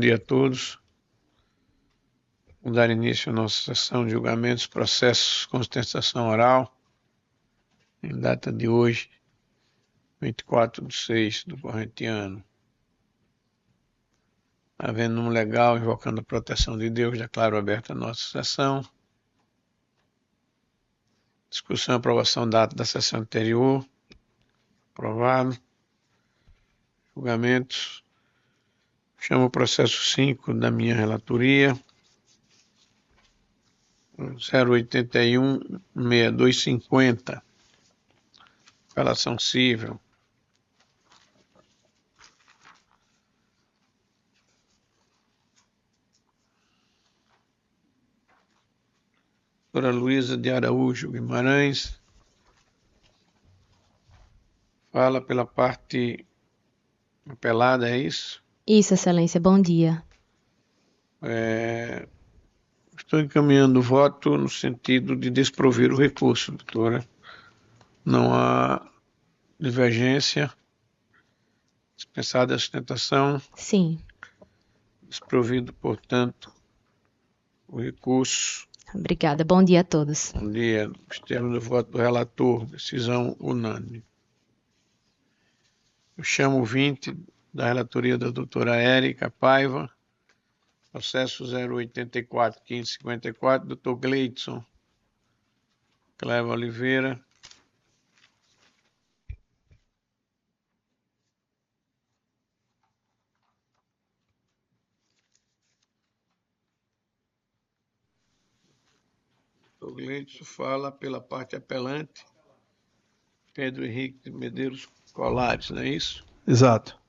dia a todos. Vamos dar início à nossa sessão de julgamentos, processos com sustentação oral, em data de hoje, 24/6 do corrente ano. Havendo um legal, invocando a proteção de Deus, declaro aberta a nossa sessão. Discussão e aprovação da ata da sessão anterior. Aprovado. Julgamentos. Chamo o processo 5 da minha relatoria. 081-6250. Apelação civil. Doutora Luísa de Araújo Guimarães. Fala pela parte apelada, é isso? Isso, Excelência. Bom dia. Estou encaminhando o voto no sentido de desprovir o recurso, doutora. Não há divergência. Dispensada a sustentação. Sim. Desprovido, portanto, o recurso. Obrigada. Bom dia a todos. Bom dia. Os termos do voto do relator. Decisão unânime. Eu chamo o 20 da relatoria da doutora Érica Paiva. Processo 084-1554, doutor Gleidson Cleva Oliveira. Doutor Gleidson fala pela parte apelante, Pedro Henrique de Medeiros Colares, não é isso? Exato.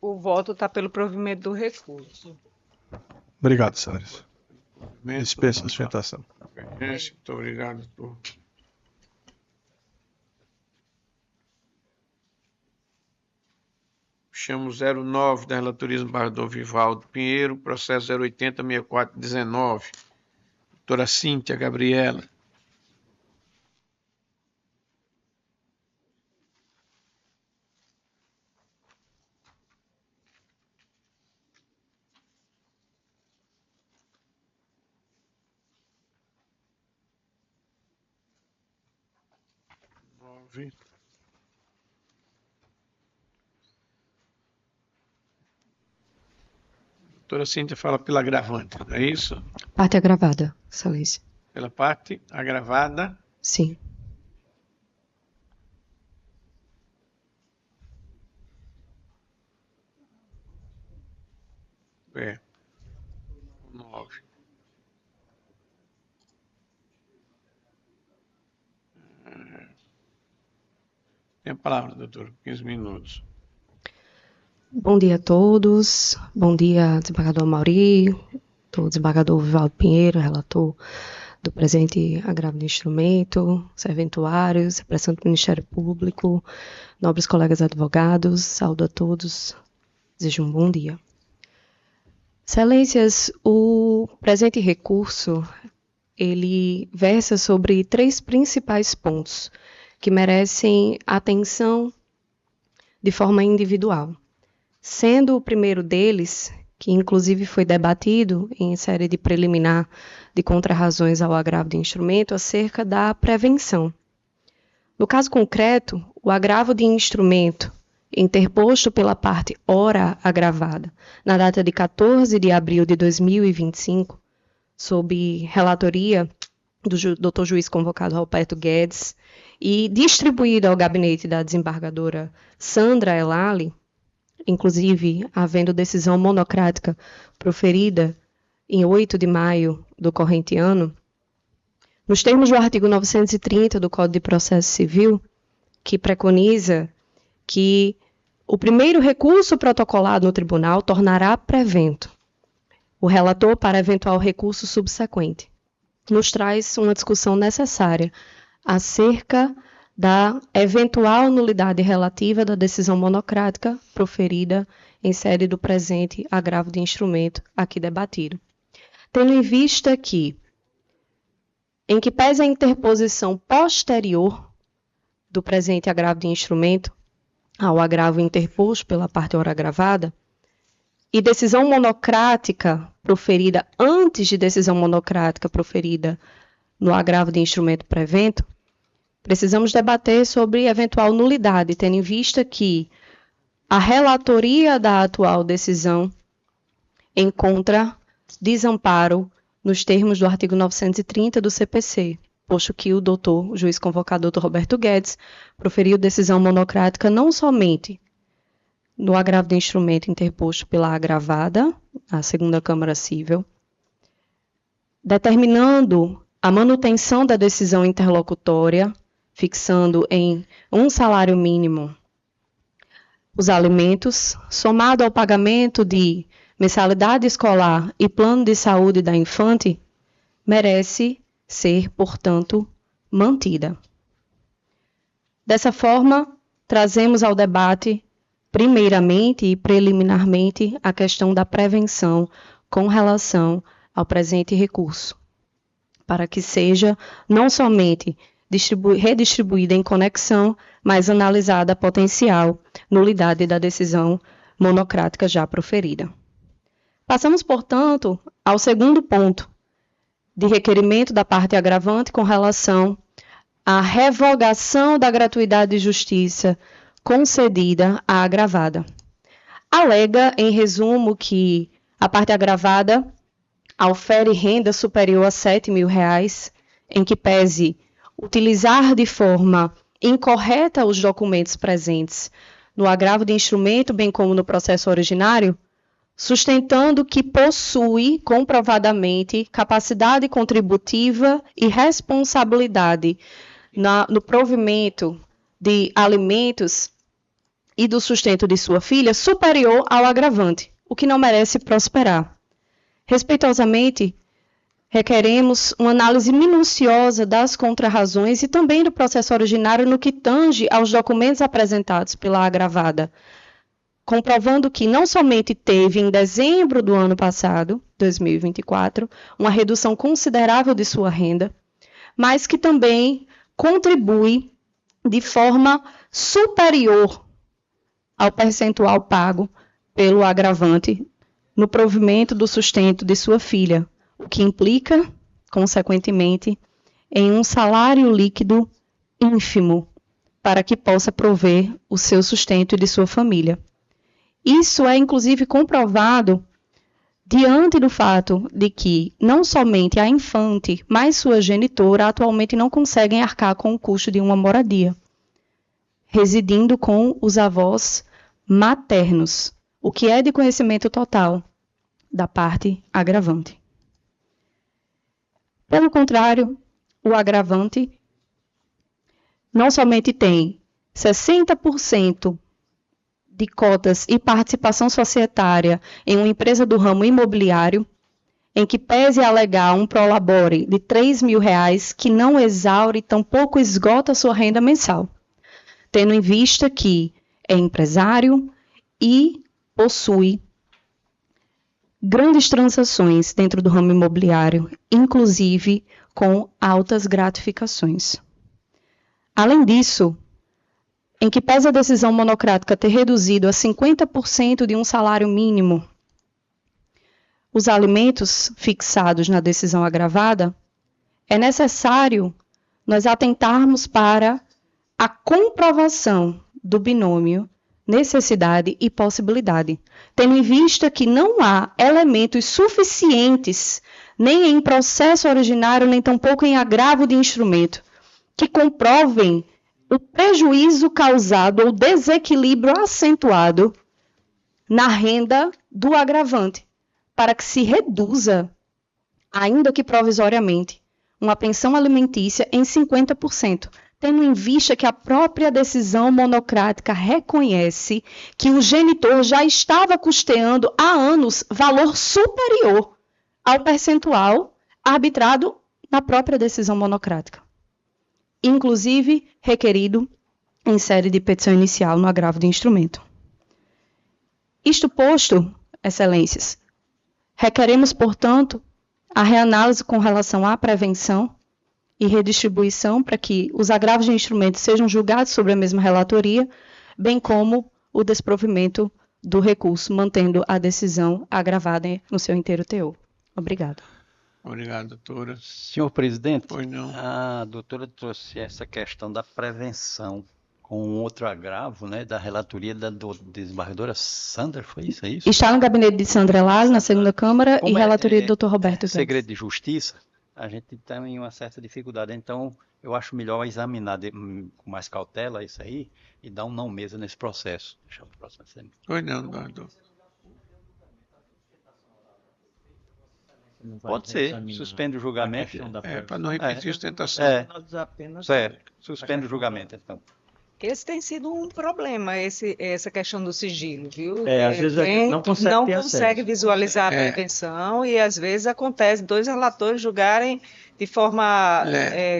O voto está pelo provimento do recurso. Obrigado, senhores. Dispensa a sustentação. Muito obrigado, doutor. Chamo 09 da relatoria do embargador Vivaldo Pinheiro, processo 080-6419. Doutora Cíntia Gabriela. Doutora Cíntia fala pela agravante, não é isso? Parte agravada, Excelência. Pela parte agravada. Sim. É. 9. Tem a palavra, doutor, 15 minutos. Bom dia a todos. Bom dia, desembargador Mauri, do desembargador Vivaldo Pinheiro, relator do presente agravo de instrumento, serventuários, representante do Ministério Público, nobres colegas advogados, saúdo a todos, desejo um bom dia. Excelências, o presente recurso, ele versa sobre 3 principais pontos que merecem atenção de forma individual. Sendo o primeiro deles, que inclusive foi debatido em série de preliminar de contrarrazões ao agravo de instrumento, acerca da prevenção. No caso concreto, o agravo de instrumento interposto pela parte ora agravada, na data de 14 de abril de 2025, sob relatoria do Dr. Juiz convocado Roberto Guedes e distribuído ao gabinete da desembargadora Sandra Elali, inclusive havendo decisão monocrática proferida em 8 de maio do corrente ano, nos termos do artigo 930 do Código de Processo Civil, que preconiza que o primeiro recurso protocolado no tribunal tornará prevento o relator para eventual recurso subsequente, nos traz uma discussão necessária acerca da eventual nulidade relativa da decisão monocrática proferida em sede do presente agravo de instrumento aqui debatido. Tendo em vista que, em que pese a interposição posterior do presente agravo de instrumento, ao agravo interposto pela parte ora agravada, e decisão monocrática proferida antes de decisão monocrática proferida no agravo de instrumento prevento, precisamos debater sobre eventual nulidade, tendo em vista que a relatoria da atual decisão encontra desamparo nos termos do artigo 930 do CPC, posto que o juiz convocado Dr. Roberto Guedes proferiu decisão monocrática não somente no agravo de instrumento interposto pela agravada, a segunda Câmara Cível, determinando a manutenção da decisão interlocutória, fixando em um salário mínimo os alimentos, somado ao pagamento de mensalidade escolar e plano de saúde da infante, merece ser, portanto, mantida. Dessa forma, trazemos ao debate, primeiramente e preliminarmente, a questão da prevenção com relação ao presente recurso, para que seja não somente redistribuída em conexão, mas analisada a potencial nulidade da decisão monocrática já proferida. Passamos, portanto, ao segundo ponto de requerimento da parte agravante com relação à revogação da gratuidade de justiça concedida à agravada. Alega, em resumo, que a parte agravada aufere renda superior a R$ 7.000, em que pese utilizar de forma incorreta os documentos presentes no agravo de instrumento, bem como no processo originário, sustentando que possui comprovadamente capacidade contributiva e responsabilidade no provimento de alimentos e do sustento de sua filha superior ao agravante, o que não merece prosperar. Respeitosamente, requeremos uma análise minuciosa das contrarrazões e também do processo originário no que tange aos documentos apresentados pela agravada, comprovando que não somente teve, em dezembro do ano passado, 2024, uma redução considerável de sua renda, mas que também contribui de forma superior ao percentual pago pelo agravante no provimento do sustento de sua filha, o que implica, consequentemente, em um salário líquido ínfimo para que possa prover o seu sustento e de sua família. Isso é, inclusive, comprovado diante do fato de que não somente a infante, mas sua genitora atualmente não conseguem arcar com o custo de uma moradia, residindo com os avós maternos, o que é de conhecimento total da parte agravante. Pelo contrário, o agravante não somente tem 60% de cotas e participação societária em uma empresa do ramo imobiliário, em que pese alegar um prolabore de R$ 3.000 que não exaure e tampouco esgota sua renda mensal, tendo em vista que é empresário e possui grandes transações dentro do ramo imobiliário, inclusive com altas gratificações. Além disso, em que pese a decisão monocrática ter reduzido a 50% de um salário mínimo os alimentos fixados na decisão agravada, é necessário nós atentarmos para a comprovação do binômio necessidade e possibilidade, tendo em vista que não há elementos suficientes, nem em processo originário, nem tampouco em agravo de instrumento, que comprovem o prejuízo causado ou desequilíbrio acentuado na renda do agravante, para que se reduza, ainda que provisoriamente, uma pensão alimentícia em 50%, tendo em vista que a própria decisão monocrática reconhece que o genitor já estava custeando há anos valor superior ao percentual arbitrado na própria decisão monocrática, inclusive requerido em sede de petição inicial no agravo de instrumento. Isto posto, excelências, requeremos, portanto, a reanálise com relação à prevenção e redistribuição para que os agravos de instrumentos sejam julgados sobre a mesma relatoria, bem como o desprovimento do recurso, mantendo a decisão agravada no seu inteiro teor. Obrigada. Obrigado, doutora. Senhor presidente, Pois não. a doutora trouxe essa questão da prevenção com um outro agravo, né, da relatoria da desembargadora Sandra, foi isso? É isso? Está no gabinete de Sandra Elásio, na segunda Câmara, Como e relatoria do Dr. Roberto Guedes. segredo de justiça, a gente tem uma certa dificuldade. Então, eu acho melhor examinar com mais cautela isso aí e dar um não mesa nesse processo. Deixa para a próxima semana. Pois não, doutor. Pode ser, suspende o julgamento. Para não repetir ostentação. Nós apenas... Certo, suspende o julgamento, então. Esse tem sido um problema, essa questão do sigilo, viu? Às vezes a gente não consegue ter acesso. Visualizar a prevenção e às vezes acontece dois relatores julgarem de forma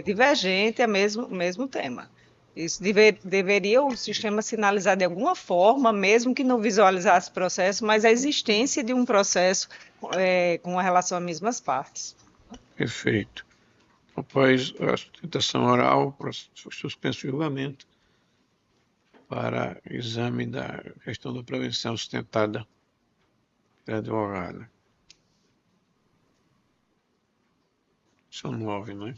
divergente o mesmo tema. Isso deveria o sistema sinalizar de alguma forma, mesmo que não visualizasse o processo, mas a existência de um processo com relação às mesmas partes. Perfeito. Após a sustentação oral, suspenso o julgamento para exame da questão da prevenção sustentada pela advogada. São 9, não é?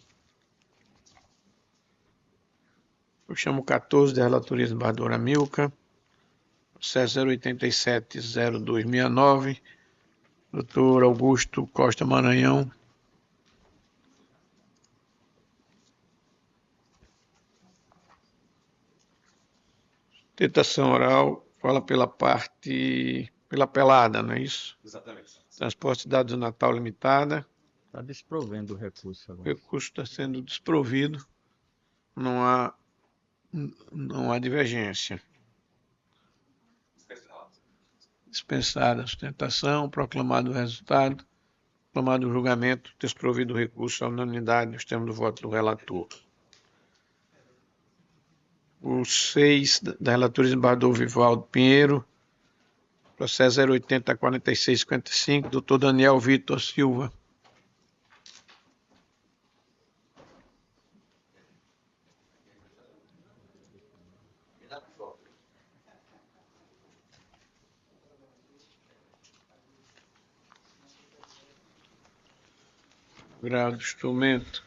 Eu chamo 14 da relatoria do desembargadora Milka, processo 087-0269, doutor Augusto Costa Maranhão. Sustentação oral, fala pela apelada, não é isso? Exatamente. Transporte de dados do Natal Limitada. Está desprovendo o recurso O agora. recurso está sendo desprovido, não há divergência. Dispensada a sustentação, proclamado o resultado, proclamado o julgamento, desprovido o recurso à unanimidade nos termos do voto do relator. O 6 da relatoria do desembargador Vivaldo Pinheiro, processo 080-4655, doutor Daniel Vitor Silva. Grau do instrumento.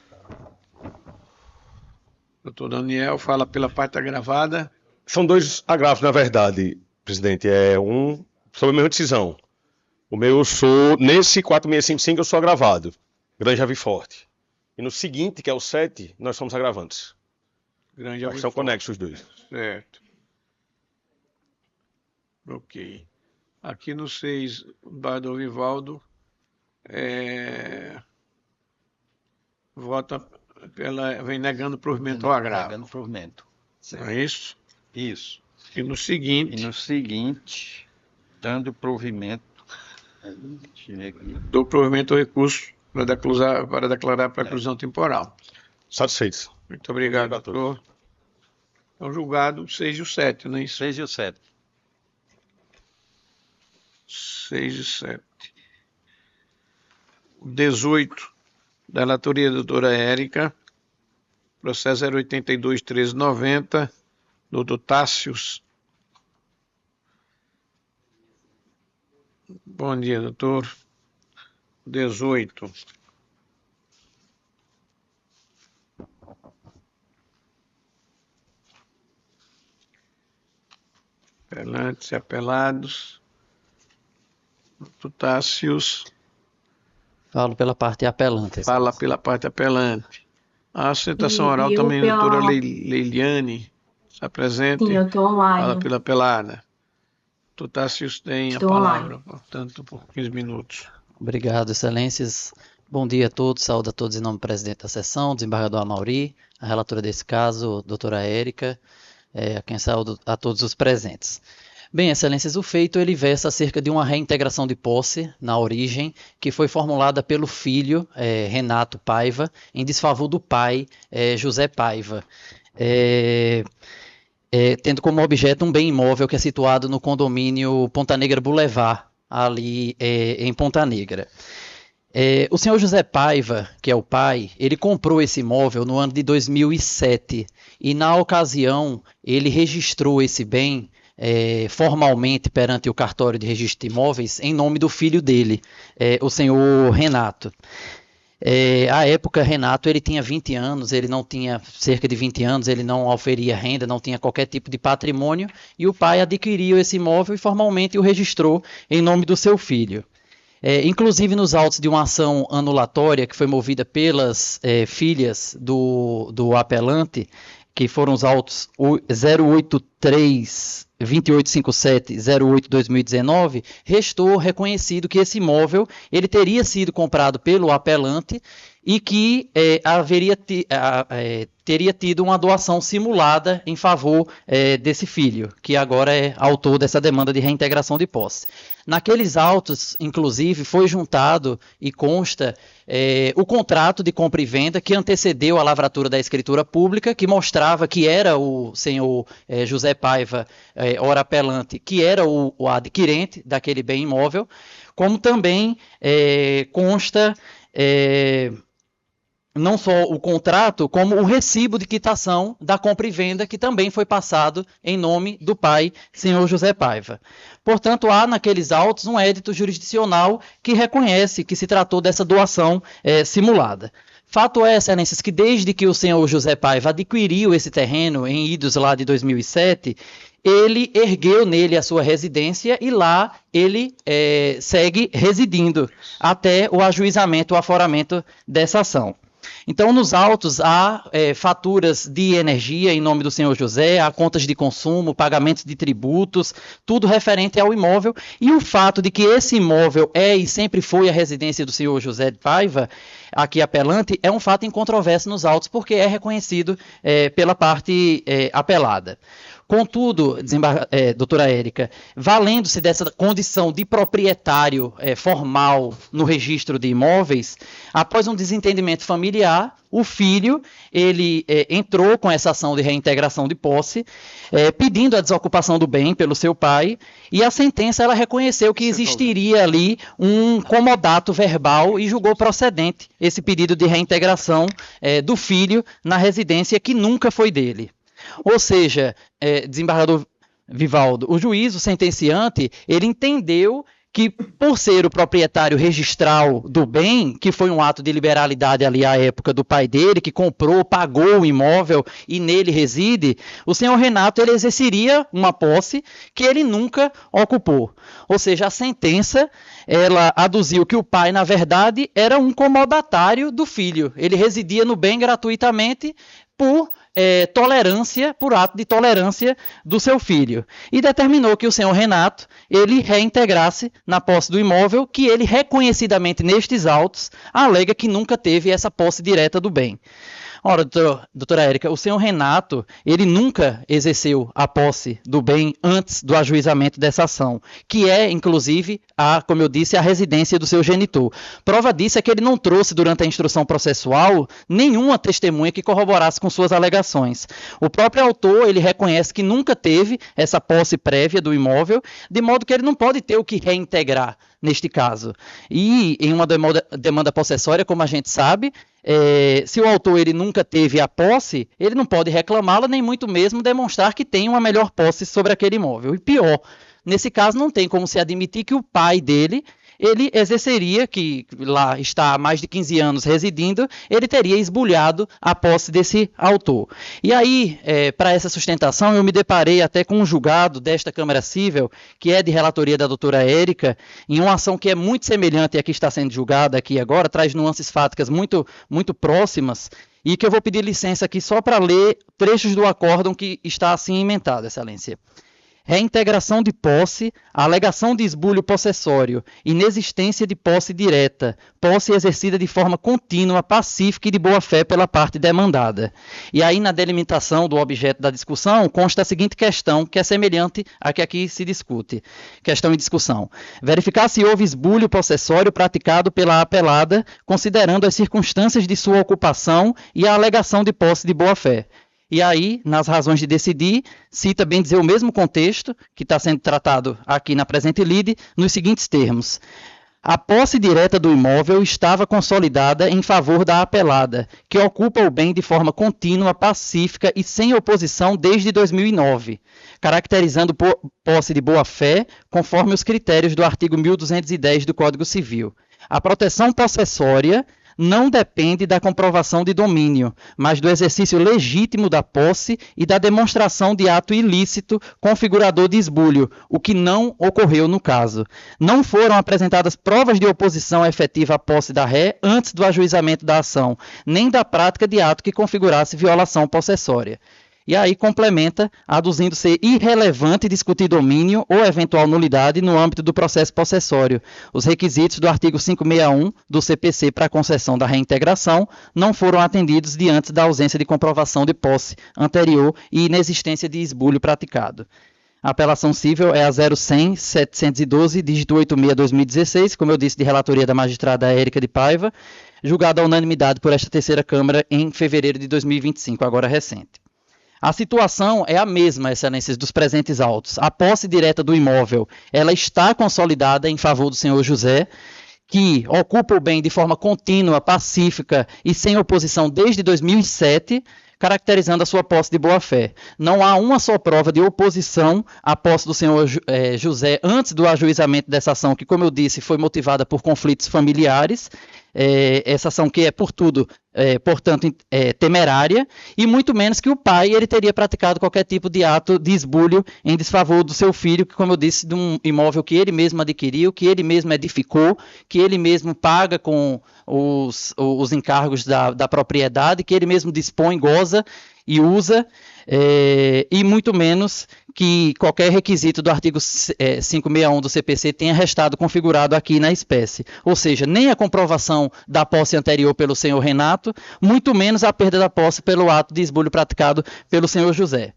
Doutor Daniel, fala pela parte agravada. São dois agravos, na verdade, presidente. É um sobre a mesma decisão. O meu eu sou, nesse 4655, eu sou agravado. Grande Ave Forte. E no seguinte, que é o 7, nós somos agravantes. Grande Acho que são conexos os dois. Certo. Ok. Aqui no 6, o desembargador Vivaldo vota vem negando o provimento ao agravo. Negando o provimento. Não é isso? Isso. E no seguinte, dando provimento. Deixa eu ver aqui. dou provimento ao recurso para declarar preclusão temporal. Satisfeitos. Muito obrigado, Obrigado a doutor. Então, julgado o 6 e o 7, não é isso? 6 e o 7. 6 e 7. O 18 da relatoria da doutora Érica, processo 082-1390, doutor Tássios. Bom dia, doutor. 18. Apelantes e apelados. Doutor Tássios. Falo pela parte apelante. Fala pela parte apelante. A sustentação oral E eu também, pela- doutora Leiliane, está presente. Sim, eu estou online. Fala pela pelada. Doutor Tássios tem Estou a palavra, portanto, por 15 minutos. Obrigado, excelências. Bom dia a todos, saúde a todos em nome do presidente da sessão, desembargador Amauri, a relatora desse caso, doutora Érica, a quem saúdo a todos os presentes. Bem, excelências, o feito ele versa acerca de uma reintegração de posse na origem que foi formulada pelo filho, Renato Paiva, em desfavor do pai, José Paiva, tendo como objeto um bem imóvel que é situado no condomínio Ponta Negra Boulevard, ali em Ponta Negra. O senhor José Paiva, que é o pai, ele comprou esse imóvel no ano de 2007 e na ocasião ele registrou esse bem formalmente perante o cartório de registro de imóveis em nome do filho dele, o senhor Renato. À época, Renato ele tinha 20 anos, ele não tinha cerca de 20 anos, ele não oferia renda, não tinha qualquer tipo de patrimônio, e o pai adquiriu esse imóvel e formalmente o registrou em nome do seu filho. Inclusive nos autos de uma ação anulatória que foi movida pelas filhas do apelante, que foram os autos 083 2857 08/2019, restou reconhecido que esse imóvel ele teria sido comprado pelo apelante e que teria tido uma doação simulada em favor desse filho, que agora é autor dessa demanda de reintegração de posse. Naqueles autos, inclusive, foi juntado e consta o contrato de compra e venda que antecedeu a lavratura da escritura pública, que mostrava que era o senhor José Paiva, ora apelante, que era o adquirente daquele bem imóvel, como também consta não só o contrato, como o recibo de quitação da compra e venda, que também foi passado em nome do pai, senhor José Paiva. Portanto, há naqueles autos um édito jurisdicional que reconhece que se tratou dessa doação simulada. Fato é, excelências, que desde que o senhor José Paiva adquiriu esse terreno em idos lá de 2007, ele ergueu nele a sua residência e lá ele segue residindo até o ajuizamento, o aforamento dessa ação. Então, nos autos, há faturas de energia em nome do senhor José, há contas de consumo, pagamentos de tributos, tudo referente ao imóvel. E o fato de que esse imóvel e sempre foi a residência do senhor José Paiva, aqui apelante, é um fato incontroverso nos autos, porque é reconhecido pela parte apelada. Contudo, doutora Érica, valendo-se dessa condição de proprietário formal no registro de imóveis, após um desentendimento familiar, o filho ele entrou com essa ação de reintegração de posse, pedindo a desocupação do bem pelo seu pai, e a sentença ela reconheceu que existiria ali um comodato verbal e julgou procedente esse pedido de reintegração do filho na residência que nunca foi dele. Ou seja, desembargador Vivaldo, o juízo sentenciante, ele entendeu que, por ser o proprietário registral do bem, que foi um ato de liberalidade ali à época do pai dele, que comprou, pagou o imóvel e nele reside, o senhor Renato ele exerceria uma posse que ele nunca ocupou. Ou seja, a sentença ela aduziu que o pai, na verdade, era um comodatário do filho. Ele residia no bem gratuitamente por ato de tolerância do seu filho. E determinou que o senhor Renato ele reintegrasse na posse do imóvel, que ele reconhecidamente nestes autos alega que nunca teve essa posse direta do bem. Ora, doutora Érica, o senhor Renato, ele nunca exerceu a posse do bem antes do ajuizamento dessa ação, que é, inclusive, como eu disse, a residência do seu genitor. Prova disso é que ele não trouxe, durante a instrução processual, nenhuma testemunha que corroborasse com suas alegações. O próprio autor, ele reconhece que nunca teve essa posse prévia do imóvel, de modo que ele não pode ter o que reintegrar neste caso. E em uma demanda possessória, como a gente sabe, se o autor ele nunca teve a posse, ele não pode reclamá-la, nem muito mesmo demonstrar que tem uma melhor posse sobre aquele imóvel. E pior, nesse caso não tem como se admitir que o pai dele ele exerceria, que lá está há mais de 15 anos residindo, ele teria esbulhado a posse desse autor. E aí, para essa sustentação, eu me deparei até com um julgado desta Câmara Cível, que é de relatoria da doutora Érica, em uma ação que é muito semelhante à que está sendo julgada aqui agora, traz nuances fáticas muito, muito próximas, e que eu vou pedir licença aqui só para ler trechos do acórdão que está assim emendado, excelência. Reintegração de posse, alegação de esbulho possessório, inexistência de posse direta, posse exercida de forma contínua, pacífica e de boa-fé pela parte demandada. E aí, na delimitação do objeto da discussão, consta a seguinte questão, que é semelhante à que aqui se discute. Questão em discussão. Verificar se houve esbulho possessório praticado pela apelada, considerando as circunstâncias de sua ocupação e a alegação de posse de boa-fé. E aí, nas razões de decidir, cita bem dizer o mesmo contexto que está sendo tratado aqui na presente lide, nos seguintes termos. A posse direta do imóvel estava consolidada em favor da apelada, que ocupa o bem de forma contínua, pacífica e sem oposição desde 2009, caracterizando posse de boa-fé, conforme os critérios do artigo 1210 do Código Civil. A proteção possessória não depende da comprovação de domínio, mas do exercício legítimo da posse e da demonstração de ato ilícito configurador de esbulho, o que não ocorreu no caso. Não foram apresentadas provas de oposição efetiva à posse da ré antes do ajuizamento da ação, nem da prática de ato que configurasse violação possessória. E aí complementa, aduzindo ser irrelevante discutir domínio ou eventual nulidade no âmbito do processo possessório. Os requisitos do artigo 561 do CPC para a concessão da reintegração não foram atendidos diante da ausência de comprovação de posse anterior e inexistência de esbulho praticado. A apelação cível é a 0100-712, dígito 86-2016, como eu disse, de relatoria da magistrada Érica de Paiva, julgada à unanimidade por esta terceira Câmara em fevereiro de 2025, agora recente. A situação é a mesma, excelências, dos presentes autos. A posse direta do imóvel, ela está consolidada em favor do senhor José, que ocupa o bem de forma contínua, pacífica e sem oposição desde 2007, caracterizando a sua posse de boa-fé. Não há uma só prova de oposição à posse do senhor José antes do ajuizamento dessa ação, que, como eu disse, foi motivada por conflitos familiares. Essa ação que é, portanto, temerária, e muito menos que o pai ele teria praticado qualquer tipo de ato de esbulho em desfavor do seu filho, que, como eu disse, de um imóvel que ele mesmo adquiriu, que ele mesmo edificou, que ele mesmo paga com os encargos da propriedade, que ele mesmo dispõe, goza e usa, e muito menos que qualquer requisito do artigo 561 do CPC tenha restado configurado aqui na espécie. Ou seja, nem a comprovação da posse anterior pelo senhor Renato, muito menos a perda da posse pelo ato de esbulho praticado pelo senhor José.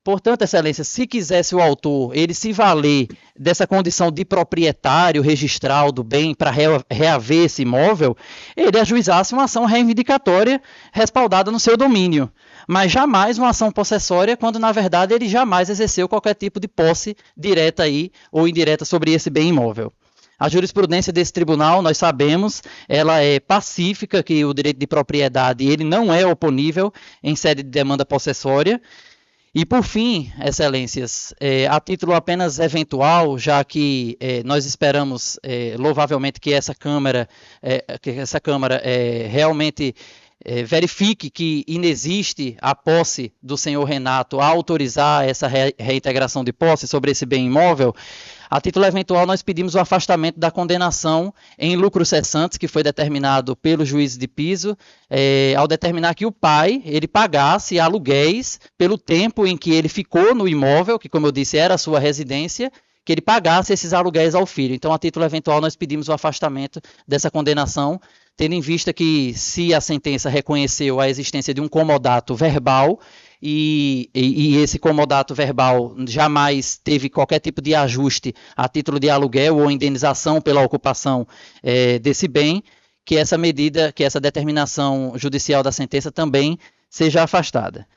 Portanto, excelência, se quisesse o autor ele se valer dessa condição de proprietário registral do bem para reaver esse imóvel, ele ajuizasse uma ação reivindicatória respaldada no seu domínio, mas jamais uma ação possessória, quando na verdade ele jamais exerceu qualquer tipo de posse direta aí ou indireta sobre esse bem imóvel. A jurisprudência desse tribunal, nós sabemos, ela é pacífica, que o direito de propriedade ele não é oponível em sede de demanda possessória. E, por fim, excelências, a título apenas eventual, já que nós esperamos louvavelmente que essa Câmara realmente verifique que inexiste a posse do senhor Renato a autorizar essa reintegração de posse sobre esse bem imóvel, a título eventual nós pedimos o afastamento da condenação em lucros cessantes, que foi determinado pelo juiz de piso, ao determinar que o pai ele pagasse aluguéis pelo tempo em que ele ficou no imóvel, que, como eu disse, era a sua residência, que ele pagasse esses aluguéis ao filho. Então, a título eventual, nós pedimos o afastamento dessa condenação, tendo em vista que, se a sentença reconheceu a existência de um comodato verbal, e esse comodato verbal jamais teve qualquer tipo de ajuste a título de aluguel ou indenização pela ocupação desse bem, que essa medida, que essa determinação judicial da sentença também seja afastada.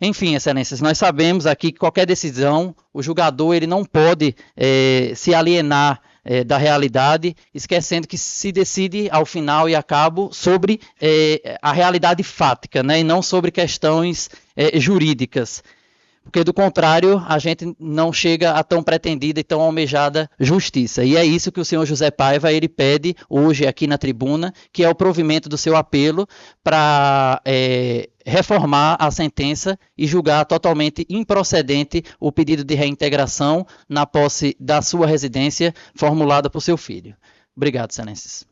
Enfim, excelências, nós sabemos aqui que qualquer decisão, o julgador ele não pode se alienar da realidade, esquecendo que se decide ao final e a cabo sobre a realidade fática, né, e não sobre questões jurídicas. Porque, do contrário, a gente não chega a tão pretendida e tão almejada justiça. E é isso que o senhor José Paiva ele pede hoje aqui na tribuna, que é o provimento do seu apelo para reformar a sentença e julgar totalmente improcedente o pedido de reintegração na posse da sua residência formulada por seu filho. Obrigado, excelências.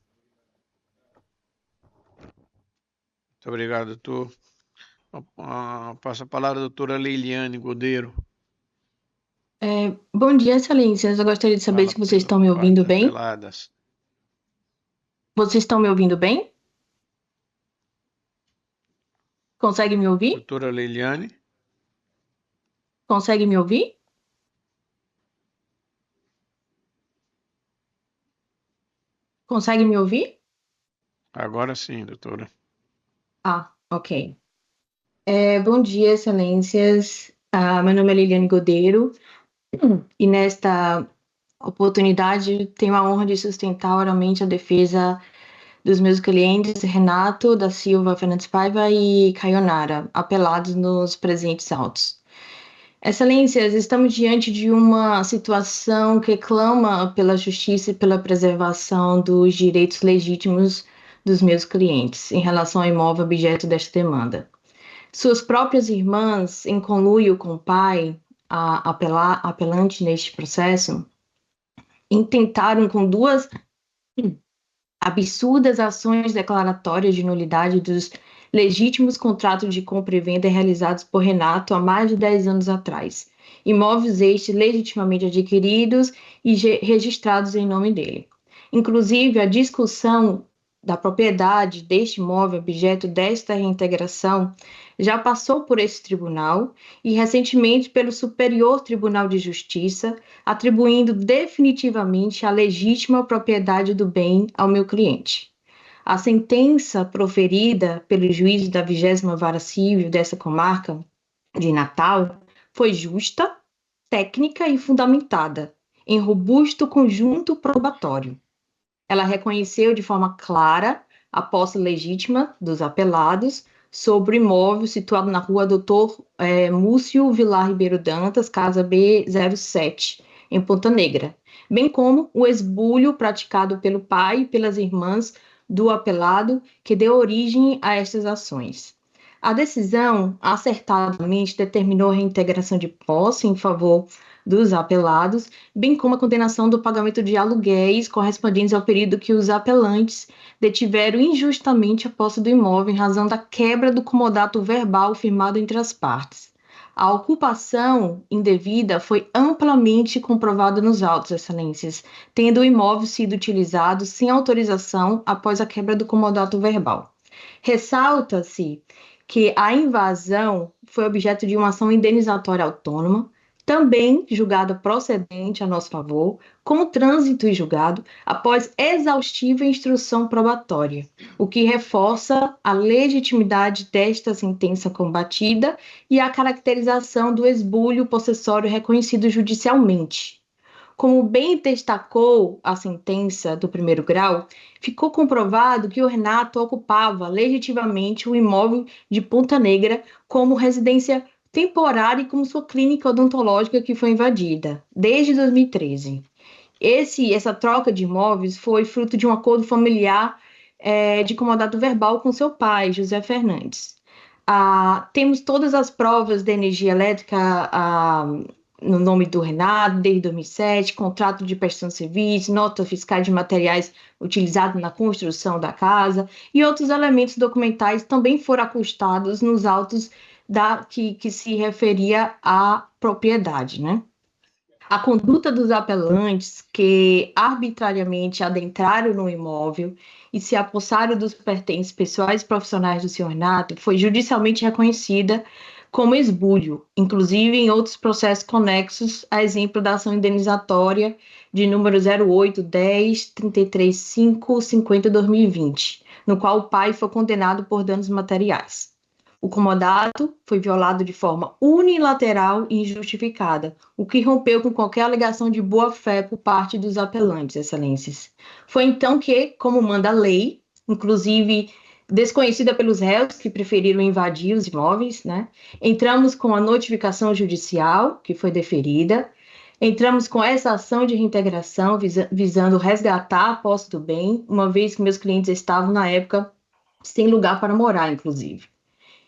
Muito obrigado, doutor. Passo a palavra à doutora Leiliane Godeiro. Bom dia, excelências. Eu gostaria de saber se vocês estão me ouvindo bem. Vocês estão me ouvindo bem? Consegue me ouvir? Doutora Leiliane. Consegue me ouvir? Consegue me ouvir? Agora sim, doutora. Ok. Bom dia, excelências. Meu nome é Leiliane Godeiro e nesta oportunidade, tenho a honra de sustentar oralmente a defesa dos meus clientes Renato da Silva Fernandes Paiva e Caionara, apelados nos presentes autos. Excelências, estamos diante de uma situação que clama pela justiça e pela preservação dos direitos legítimos dos meus clientes em relação ao imóvel objeto desta demanda. Suas próprias irmãs, em conluio com o pai, apelante neste processo, intentaram com duas absurdas ações declaratórias de nulidade dos legítimos contratos de compra e venda realizados por Renato há mais de 10 anos atrás. Imóveis estes legitimamente adquiridos e registrados em nome dele. Inclusive, a discussão da propriedade deste imóvel objeto desta reintegração já passou por esse tribunal e recentemente pelo Superior Tribunal de Justiça, atribuindo definitivamente a legítima propriedade do bem ao meu cliente. A sentença proferida pelo juiz da 20ª Vara Civil dessa comarca de Natal foi justa, técnica e fundamentada, em robusto conjunto probatório. Ela reconheceu de forma clara a posse legítima dos apelados sobre o imóvel situado na rua Dr. Múcio Vilar Ribeiro Dantas, casa B07, em Ponta Negra, bem como o esbulho praticado pelo pai e pelas irmãs do apelado que deu origem a estas ações. A decisão acertadamente determinou a reintegração de posse em favor dos apelados, bem como a condenação do pagamento de aluguéis correspondentes ao período que os apelantes detiveram injustamente a posse do imóvel em razão da quebra do comodato verbal firmado entre as partes. A ocupação indevida foi amplamente comprovada nos autos, excelências, tendo o imóvel sido utilizado sem autorização após a quebra do comodato verbal. Ressalta-se que a invasão foi objeto de uma ação indenizatória autônoma, também julgada procedente a nosso favor, com trânsito em julgado, após exaustiva instrução probatória, o que reforça a legitimidade desta sentença combatida e a caracterização do esbulho possessório reconhecido judicialmente. Como bem destacou a sentença do primeiro grau, ficou comprovado que o Renato ocupava legitimamente o imóvel de Ponta Negra como residência temporária e como sua clínica odontológica que foi invadida, desde 2013. Essa troca de imóveis foi fruto de um acordo familiar de comodato verbal com seu pai, José Fernandes. Temos todas as provas de energia elétrica no nome do Renato, desde 2007, contrato de prestação de serviço, nota fiscal de materiais utilizados na construção da casa e outros elementos documentais também foram acustados nos autos que se referia à propriedade, né? A conduta dos apelantes que arbitrariamente adentraram no imóvel e se apossaram dos pertences pessoais e profissionais do senhor Renato foi judicialmente reconhecida como esbulho, inclusive em outros processos conexos, a exemplo da ação indenizatória de número 0810-33550-2020, no qual o pai foi condenado por danos materiais. O comodato foi violado de forma unilateral e injustificada, o que rompeu com qualquer alegação de boa-fé por parte dos apelantes, excelências. Foi então que, como manda a lei, inclusive desconhecida pelos réus que preferiram invadir os imóveis, né? Entramos com a notificação judicial, que foi deferida, entramos com essa ação de reintegração visando resgatar a posse do bem, uma vez que meus clientes estavam, na época, sem lugar para morar, inclusive.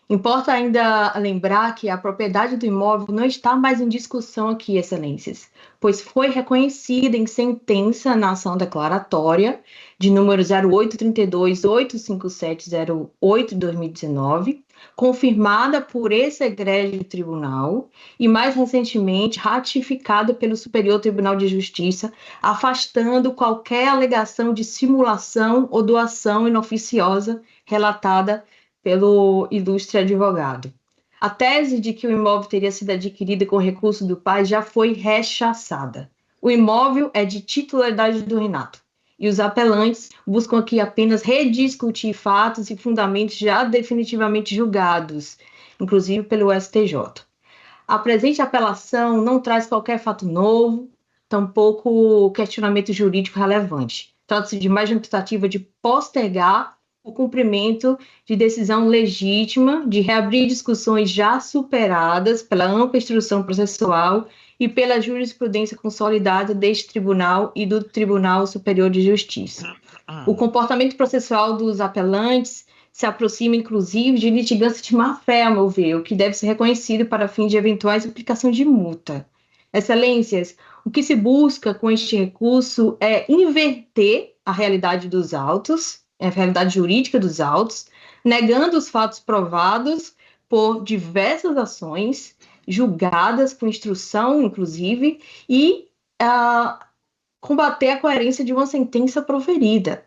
Importa ainda lembrar que a propriedade do imóvel não está mais em discussão aqui, excelências, pois foi reconhecida em sentença na ação declaratória de número 0832-85708-2019, confirmada por esse egrégio tribunal e, mais recentemente, ratificada pelo Superior Tribunal de Justiça, afastando qualquer alegação de simulação ou doação inoficiosa relatada pelo ilustre advogado. A tese de que o imóvel teria sido adquirido com recurso do pai já foi rechaçada. O imóvel é de titularidade do Renato, e os apelantes buscam aqui apenas rediscutir fatos e fundamentos já definitivamente julgados, inclusive pelo STJ. A presente apelação não traz qualquer fato novo, tampouco questionamento jurídico relevante. Trata-se de mais uma tentativa de postergar o cumprimento de decisão legítima, de reabrir discussões já superadas pela ampla instrução processual e pela jurisprudência consolidada deste tribunal e do Tribunal Superior de Justiça. O comportamento processual dos apelantes se aproxima, inclusive, de litigância de má-fé, a meu ver, o que deve ser reconhecido para fim de eventuais aplicação de multa. Excelências, o que se busca com este recurso é inverter a realidade dos autos, a realidade jurídica dos autos, negando os fatos provados por diversas ações, julgadas com instrução, inclusive, e combater a coerência de uma sentença proferida.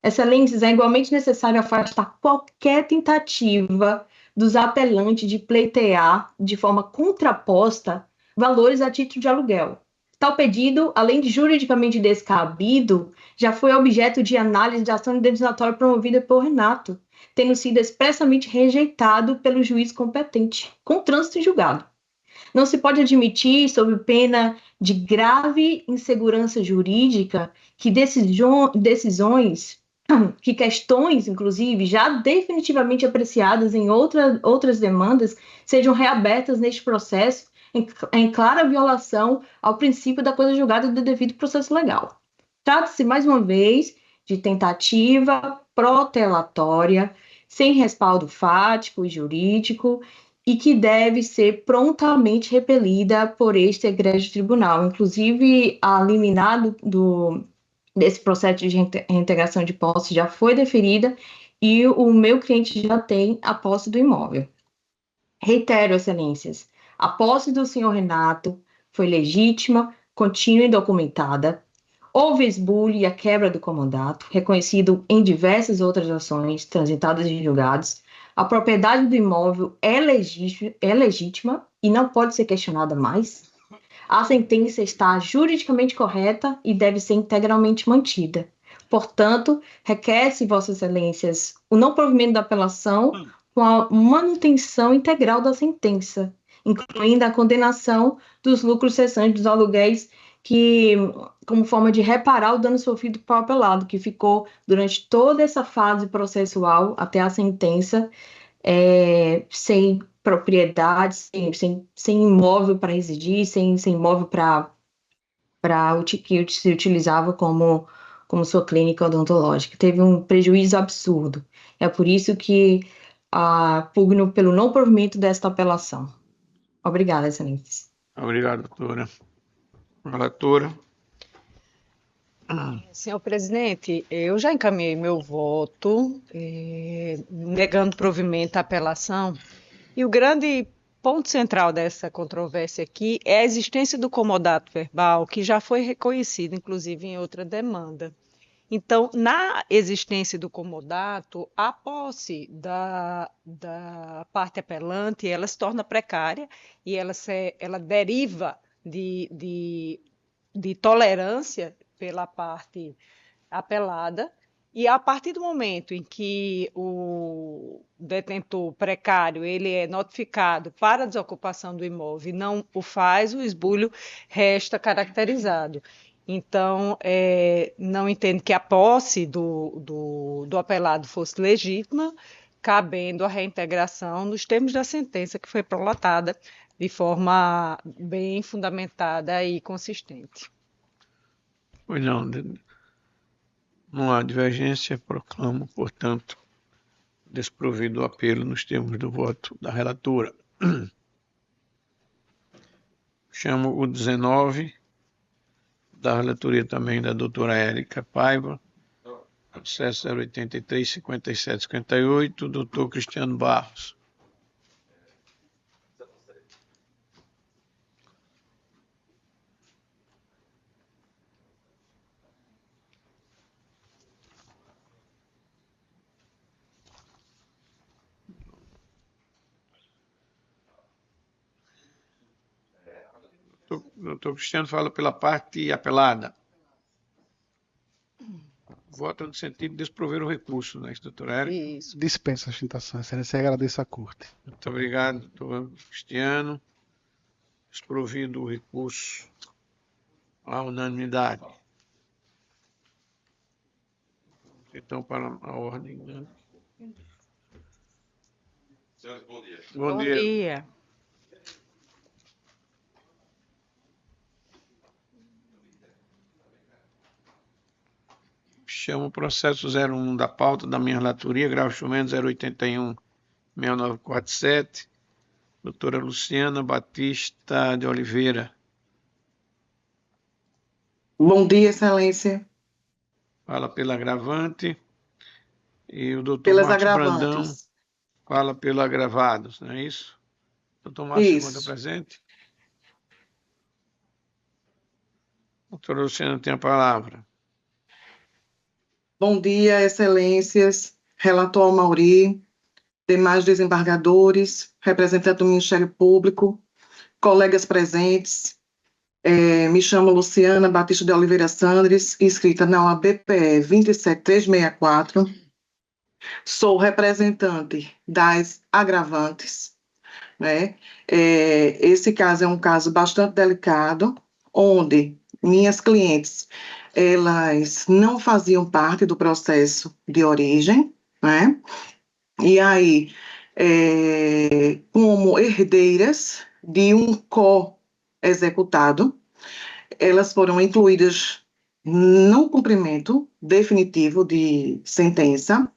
Excelências, é igualmente necessário afastar qualquer tentativa dos apelantes de pleitear de forma contraposta valores a título de aluguel. Tal pedido, além de juridicamente descabido, já foi objeto de análise de ação indenizatória promovida por Renato, tendo sido expressamente rejeitado pelo juiz competente, com trânsito em julgado. Não se pode admitir, sob pena de grave insegurança jurídica, que questões, inclusive, já definitivamente apreciadas em outras demandas, sejam reabertas neste processo em clara violação ao princípio da coisa julgada do devido processo legal. Trata-se, mais uma vez, de tentativa protelatória, sem respaldo fático e jurídico, e que deve ser prontamente repelida por este egrégio tribunal. Inclusive, a liminar desse processo de reintegração de posse já foi deferida e o meu cliente já tem a posse do imóvel. Reitero, excelências, a posse do senhor Renato foi legítima, contínua e documentada. Houve esbulho e a quebra do comodato, reconhecido em diversas outras ações transitadas em julgados. A propriedade do imóvel é legítima e não pode ser questionada mais. A sentença está juridicamente correta e deve ser integralmente mantida. Portanto, requer-se, Vossas Excelências, o não provimento da apelação com a manutenção integral da sentença, incluindo a condenação dos lucros cessantes dos aluguéis, que, como forma de reparar o dano sofrido para o apelado, que ficou durante toda essa fase processual até a sentença, sem propriedade, sem imóvel para residir, sem imóvel que se utilizava como sua clínica odontológica. Teve um prejuízo absurdo. É por isso que pugno pelo não provimento desta apelação. Obrigada, excelências. Obrigado, doutora. Relatora. Senhor presidente, eu já encaminhei meu voto, negando provimento à apelação, e o grande ponto central dessa controvérsia aqui é a existência do comodato verbal, que já foi reconhecido, inclusive, em outra demanda. Então, na existência do comodato, a posse da parte apelante, ela se torna precária e ela deriva de tolerância pela parte apelada, e a partir do momento em que o detentor precário ele é notificado para a desocupação do imóvel e não o faz, o esbulho resta caracterizado. Então, não entendo que a posse do apelado fosse legítima, cabendo a reintegração nos termos da sentença que foi prolatada de forma bem fundamentada e consistente. Pois não há divergência, proclamo, portanto, desprovido o apelo nos termos do voto da relatora. Chamo o 19, da relatoria também da doutora Érica Paiva, processo 083-57-58, doutor Cristiano Barros. Doutor Cristiano fala pela parte apelada. Vota no sentido de desprover o recurso, né, doutora Érica? Isso. Dispensa a citação, excelência, e agradeço à corte. Muito obrigado, doutor Cristiano. Desprovido o recurso À unanimidade. Então, para a ordem, né? Senhores, bom dia. Bom dia. Chamo o processo 01 da pauta da minha relatoria, grave chumento 081-6947, doutora Luciana Batista de Oliveira. Bom dia, Excelência. Fala pela agravante. E o doutor Márcio Brandão fala pelo agravados, não é isso? Doutor Márcio, encontra presente? Doutora Luciana tem a palavra. Bom dia, Excelências, relator Amauri, demais desembargadores, representante do Ministério Público, colegas presentes. Me chamo Luciana Batista de Oliveira Sandres, inscrita na OAB-PE 27364. Sou representante das agravantes, né? Esse caso é um caso bastante delicado, onde minhas clientes, elas não faziam parte do processo de origem, né? E aí, como herdeiras de um co-executado, elas foram incluídas no cumprimento definitivo de sentença,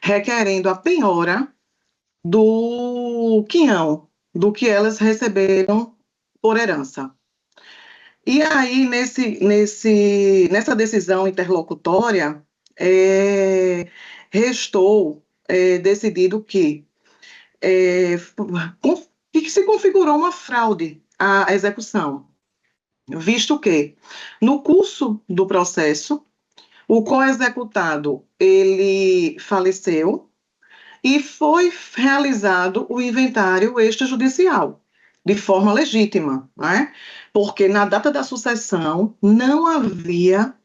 requerendo a penhora do quinhão, do que elas receberam por herança. E aí, nessa decisão interlocutória, restou decidido que se configurou uma fraude à execução, visto que, no curso do processo, o co-executado, ele faleceu e foi realizado o inventário extrajudicial, de forma legítima, né? Porque na data da sucessão não havia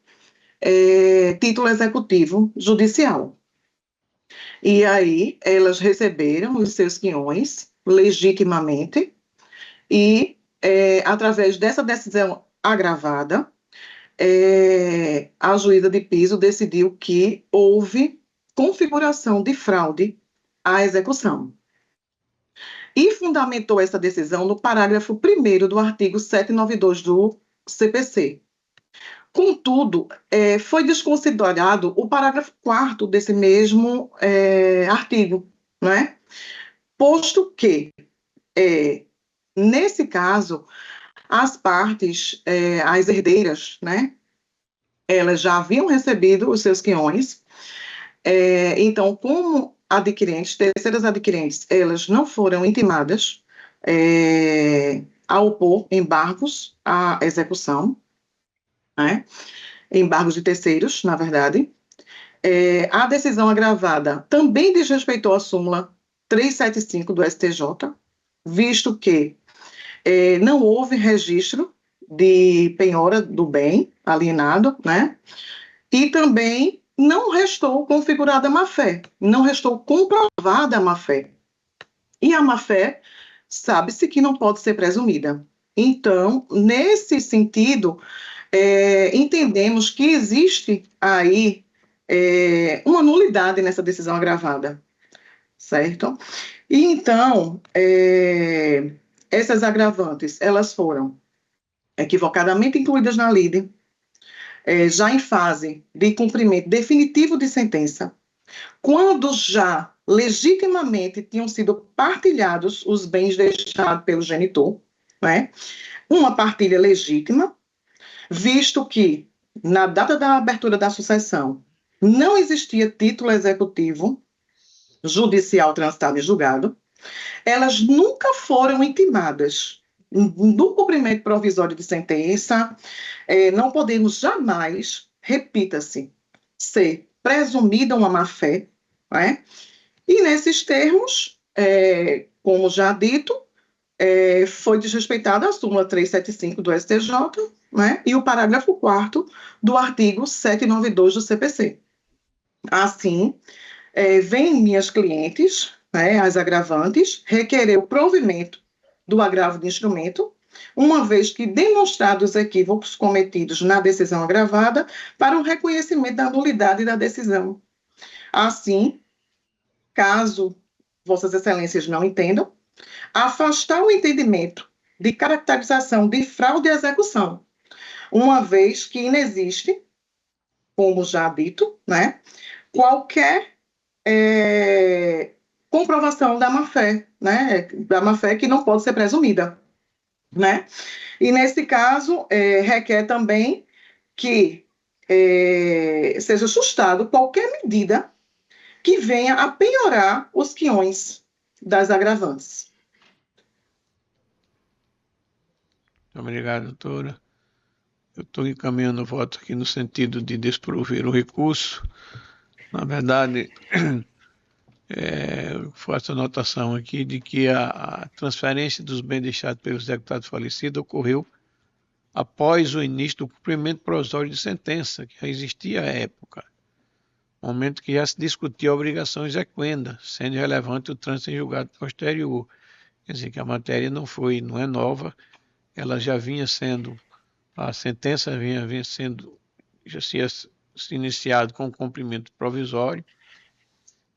título executivo judicial. E aí elas receberam os seus quinhões legitimamente e, através dessa decisão agravada, a juíza de piso decidiu que houve configuração de fraude à execução. E fundamentou essa decisão no parágrafo 1º do artigo 792 do CPC. Contudo, foi desconsiderado o parágrafo 4º desse mesmo artigo, né? Posto que, nesse caso, as partes, as herdeiras, né, elas já haviam recebido os seus quinhões, então, como adquirentes, terceiras adquirentes, elas não foram intimadas a opor embargos à execução, né, embargos de terceiros, na verdade. A decisão agravada também desrespeitou a súmula 375 do STJ, visto que não houve registro de penhora do bem alienado, né? E também não restou configurada a má-fé, não restou comprovada a má-fé. E a má-fé, sabe-se que não pode ser presumida. Então, nesse sentido, entendemos que existe aí uma nulidade nessa decisão agravada, certo? E então, essas agravantes, elas foram equivocadamente incluídas na lide, já em fase de cumprimento definitivo de sentença, quando já legitimamente tinham sido partilhados os bens deixados pelo genitor, né? Uma partilha legítima, visto que, na data da abertura da sucessão, não existia título executivo judicial transitado em julgado, elas nunca foram intimadas no cumprimento provisório de sentença, não podemos jamais, repita-se, ser presumida uma má-fé, né? E nesses termos, como já dito, foi desrespeitada a súmula 375 do STJ, né? E o parágrafo 4º do artigo 792 do CPC. Assim, vêm minhas clientes, né, as agravantes, requerer o provimento do agravo de instrumento uma vez que demonstrados os equívocos cometidos na decisão agravada para o reconhecimento da nulidade da decisão. Assim, caso Vossas Excelências não entendam, afastar o entendimento de caracterização de fraude à execução, uma vez que inexiste, como já dito, né, qualquer comprovação da má-fé, né, da má-fé que não pode ser presumida, né? E nesse caso, requer também que seja sustado qualquer medida que venha a penhorar os quiões das agravantes. Obrigado, doutora. Eu estou encaminhando o voto aqui no sentido de desprover o recurso. Na verdade, eu faço a anotação aqui de que a transferência dos bens deixados pelo executado falecido ocorreu após o início do cumprimento provisório de sentença, que já existia à época, momento que já se discutia a obrigação exequenda, sendo relevante o trânsito em julgado posterior. Quer dizer que a matéria não é nova, ela já vinha sendo, a sentença vinha sendo, já se iniciado com o cumprimento provisório.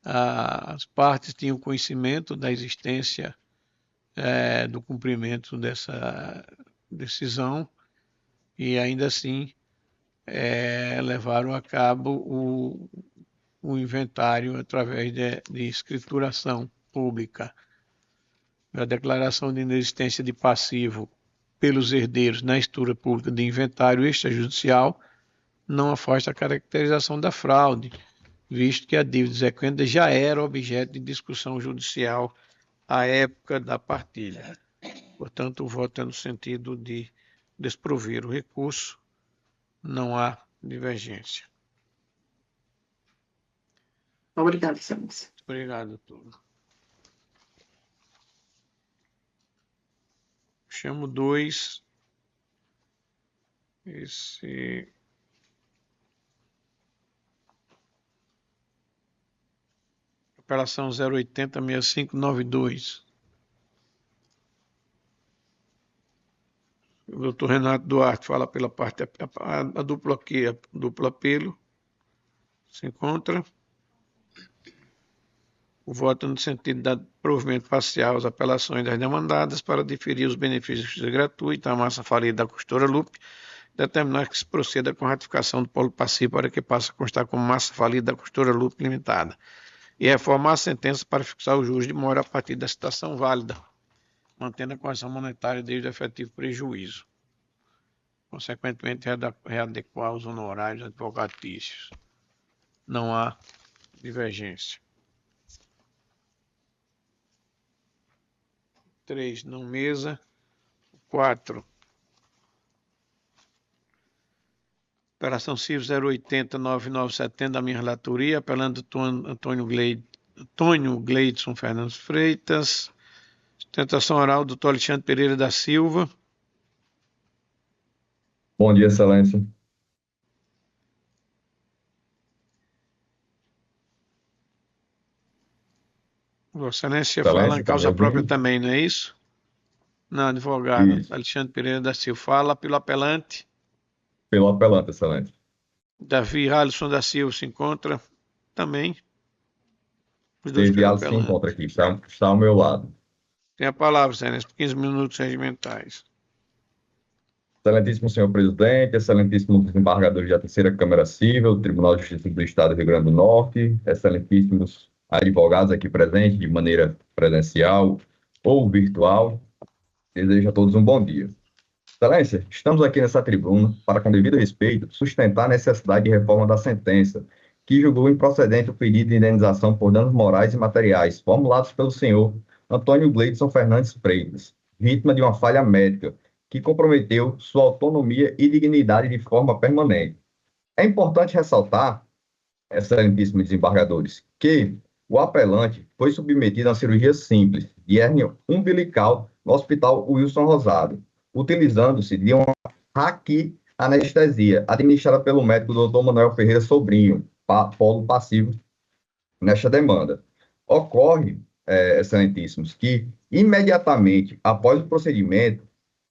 As partes tinham conhecimento da existência do cumprimento dessa decisão e ainda assim levaram a cabo o inventário através de escrituração pública. A declaração de inexistência de passivo pelos herdeiros na escritura pública de inventário extrajudicial não afasta a caracterização da fraude, visto que a dívida exequenda já era objeto de discussão judicial à época da partilha. Portanto, o voto é no sentido de desprover o recurso, não há divergência. Obrigada, Excelência. Obrigado, doutor. Chamo 2. Operação 080-6592. O doutor Renato Duarte fala pela parte, a dupla aqui, a dupla apelo. Se encontra. O voto no sentido de dar provimento parcial às apelações das demandadas para diferir os benefícios gratuitos à massa falida da costura Lupe, determinar que se proceda com a ratificação do polo passivo para que passe a constar como massa falida da costura Lupe Limitada, e reformar a sentença para fixar os juros de mora a partir da citação válida, mantendo a correção monetária desde o efetivo prejuízo. Consequentemente, readequar os honorários advocatícios. Não há divergência. 3, não mesa. 4. Operação CIV 080-9970 da minha relatoria, apelando Antônio Gleidson Fernandes Freitas. Sustentação oral, doutor Alexandre Pereira da Silva. Bom dia, Excelência. Vossa Excelência fala em causa própria também, não é isso? Não, advogado. Isso. Alexandre Pereira da Silva. Fala pelo apelante. Pelo apelante, Excelência. Davi Alisson da Silva se encontra também. Os dois Davi Alisson se encontra aqui, está ao meu lado. Tem a palavra, Excelência, por 15 minutos regimentais. Excelentíssimo senhor presidente, excelentíssimo desembargador da Terceira Câmara Civil, Tribunal de Justiça do Estado do Rio Grande do Norte, excelentíssimos advogados aqui presentes de maneira presencial ou virtual, desejo a todos um bom dia. Excelência, estamos aqui nessa tribuna para, com devido respeito, sustentar a necessidade de reforma da sentença, que julgou improcedente o pedido de indenização por danos morais e materiais formulados pelo senhor Antônio Gleidson Fernandes Freitas, vítima de uma falha médica, que comprometeu sua autonomia e dignidade de forma permanente. É importante ressaltar, excelentíssimos desembargadores, que o apelante foi submetido a uma cirurgia simples de hérnia umbilical no Hospital Wilson Rosado, utilizando-se de uma raquianestesia administrada pelo médico Dr. Manuel Ferreira Sobrinho, polo passivo nesta demanda. Ocorre, excelentíssimos, que imediatamente após o procedimento,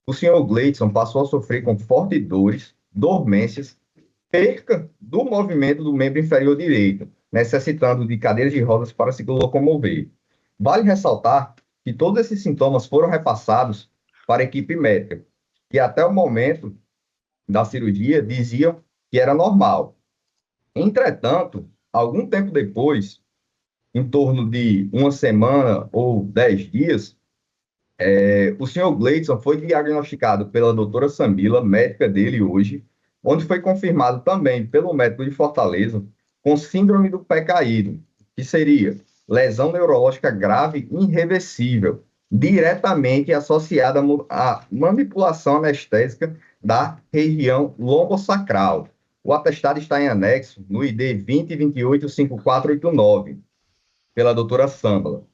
o senhor Gleidson passou a sofrer com fortes dores, dormências, perca do movimento do membro inferior direito, necessitando de cadeiras de rodas para se locomover. Vale ressaltar que todos esses sintomas foram repassados para a equipe médica, que até o momento da cirurgia diziam que era normal. Entretanto, algum tempo depois, em torno de uma semana ou 10 dias, o senhor Gleidson foi diagnosticado pela doutora Samila, médica dele hoje, onde foi confirmado também pelo médico de Fortaleza com síndrome do pé caído, que seria lesão neurológica grave irreversível, diretamente associada à manipulação anestésica da região lombosacral. O atestado está em anexo no ID 20285489, pela doutora Samila.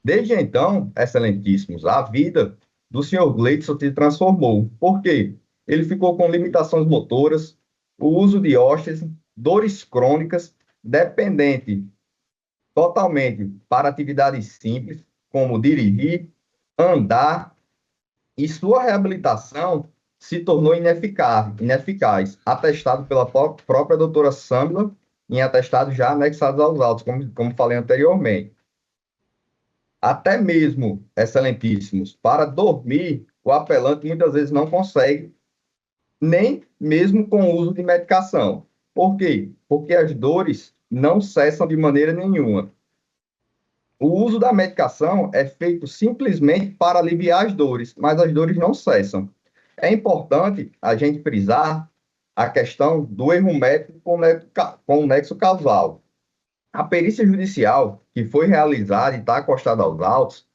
Desde então, excelentíssimos, a vida do senhor Gleidson se transformou. Por quê? Ele ficou com limitações motoras, o uso de hóspedes, dores crônicas, dependente totalmente para atividades simples, como dirigir, andar, e sua reabilitação se tornou ineficaz, atestado pela própria doutora Samila, em atestados já anexados aos autos, como falei anteriormente. Até mesmo, excelentíssimos, para dormir, o apelante muitas vezes não consegue, nem mesmo com o uso de medicação. Por quê? Porque as dores não cessam de maneira nenhuma. O uso da medicação é feito simplesmente para aliviar as dores, mas as dores não cessam. É importante a gente frisar a questão do erro médico com o nexo causal. A perícia judicial, que foi realizada e está acostada aos autos,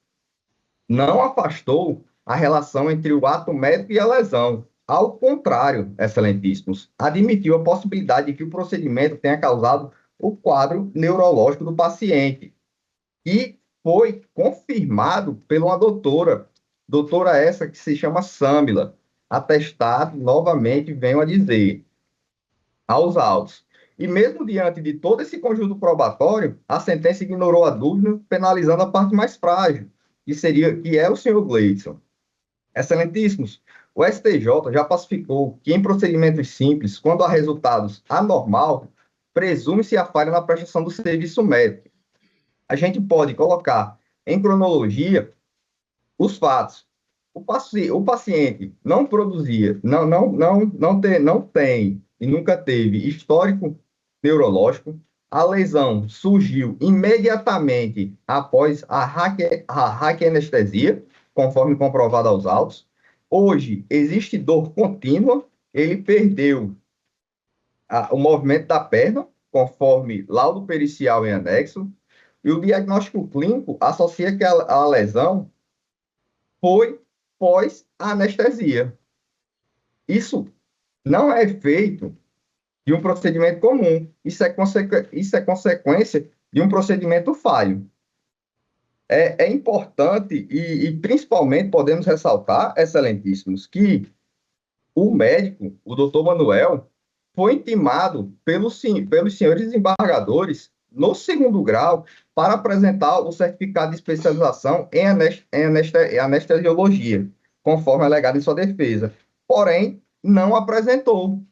não afastou a relação entre o ato médico e a lesão. Ao contrário, excelentíssimos, admitiu a possibilidade de que o procedimento tenha causado o quadro neurológico do paciente. E foi confirmado por uma doutora essa que se chama Samila, atestado, novamente, venho a dizer, aos autos. E mesmo diante de todo esse conjunto probatório, a sentença ignorou a dúvida, penalizando a parte mais frágil, que é o senhor Gleidson. Excelentíssimos, o STJ já pacificou que em procedimentos simples, quando há resultados anormal, presume-se a falha na prestação do serviço médico. A gente pode colocar em cronologia os fatos. O paciente não produzia, não tem e nunca teve histórico neurológico. A lesão surgiu imediatamente após a raquianestesia, conforme comprovado aos autos. Hoje, existe dor contínua, ele perdeu o movimento da perna, conforme laudo pericial em anexo, e o diagnóstico clínico associa que a lesão foi pós-anestesia. Isso não é efeito de um procedimento comum, isso é consequência de um procedimento falho. É importante e principalmente podemos ressaltar, excelentíssimos, que o médico, o doutor Manuel, foi intimado pelos senhores desembargadores no 2º grau para apresentar o certificado de especialização em anestesiologia, conforme alegado em sua defesa. Porém, não apresentou.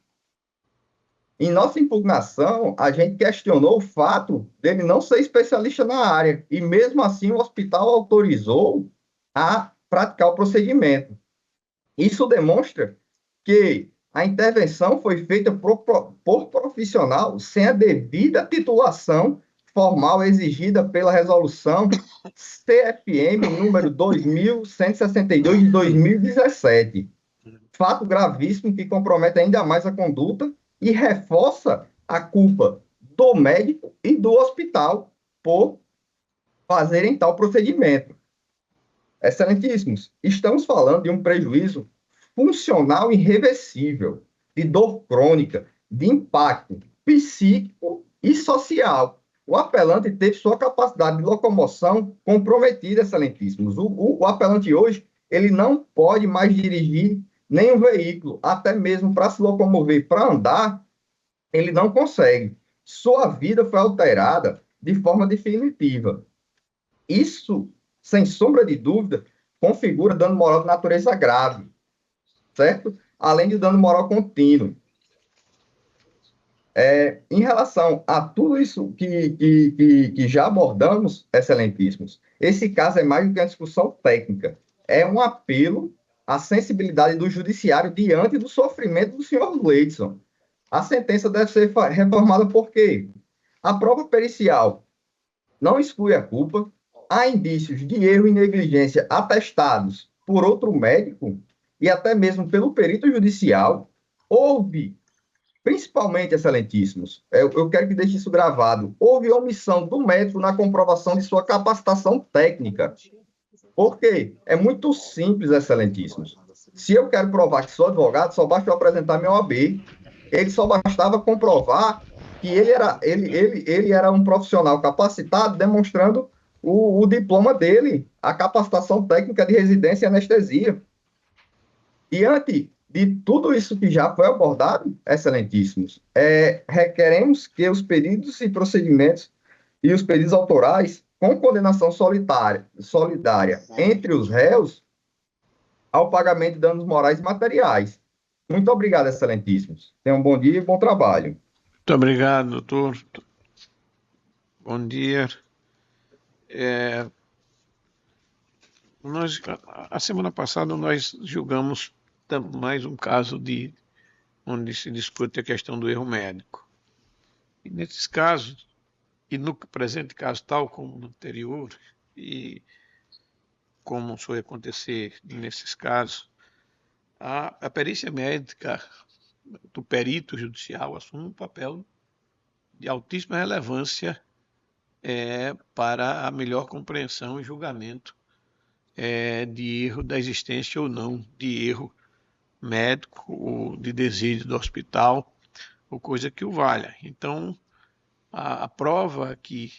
Em nossa impugnação, a gente questionou o fato dele não ser especialista na área, e mesmo assim o hospital autorizou a praticar o procedimento. Isso demonstra que a intervenção foi feita por profissional sem a devida titulação formal exigida pela resolução CFM número 2162 de 2017. Fato gravíssimo que compromete ainda mais a conduta e reforça a culpa do médico e do hospital por fazerem tal procedimento. Excelentíssimos, estamos falando de um prejuízo funcional irreversível, de dor crônica, de impacto psíquico e social. O apelante teve sua capacidade de locomoção comprometida, excelentíssimos. O apelante hoje, ele não pode mais dirigir nenhum veículo, até mesmo para se locomover, para andar, ele não consegue. Sua vida foi alterada de forma definitiva. Isso, sem sombra de dúvida, configura dano moral de natureza grave. certo? Além de dano moral contínuo. Em relação a tudo isso que já abordamos, excelentíssimos, esse caso é mais do que uma discussão técnica. É um apelo à sensibilidade do judiciário diante do sofrimento do senhor Gleidson. A sentença deve ser reformada porque a prova pericial não exclui a culpa, há indícios de erro e negligência atestados por outro médico e até mesmo pelo perito judicial. Houve, principalmente, excelentíssimos, eu quero que deixe isso gravado, houve omissão do médico na comprovação de sua capacitação técnica. Por quê? É muito simples, excelentíssimos. Se eu quero provar que sou advogado, só basta eu apresentar meu OAB. Ele só bastava comprovar que ele era um profissional capacitado, demonstrando o diploma dele, a capacitação técnica de residência e anestesia. Diante de tudo isso que já foi abordado, excelentíssimos, requeremos que os pedidos e procedimentos e os pedidos autorais, com condenação solidária entre os réus, ao pagamento de danos morais e materiais. Muito obrigado, excelentíssimos. Tenham um bom dia e bom trabalho. Muito obrigado, doutor. Bom dia. A semana passada nós julgamos mais um caso onde se discute a questão do erro médico. E nesses casos, e no presente caso, tal como no anterior, e como foi acontecer nesses casos, a perícia médica do perito judicial assume um papel de altíssima relevância para a melhor compreensão e julgamento de erro da existência ou não de erro médico ou de desígnio do hospital ou coisa que o valha. Então, a prova aqui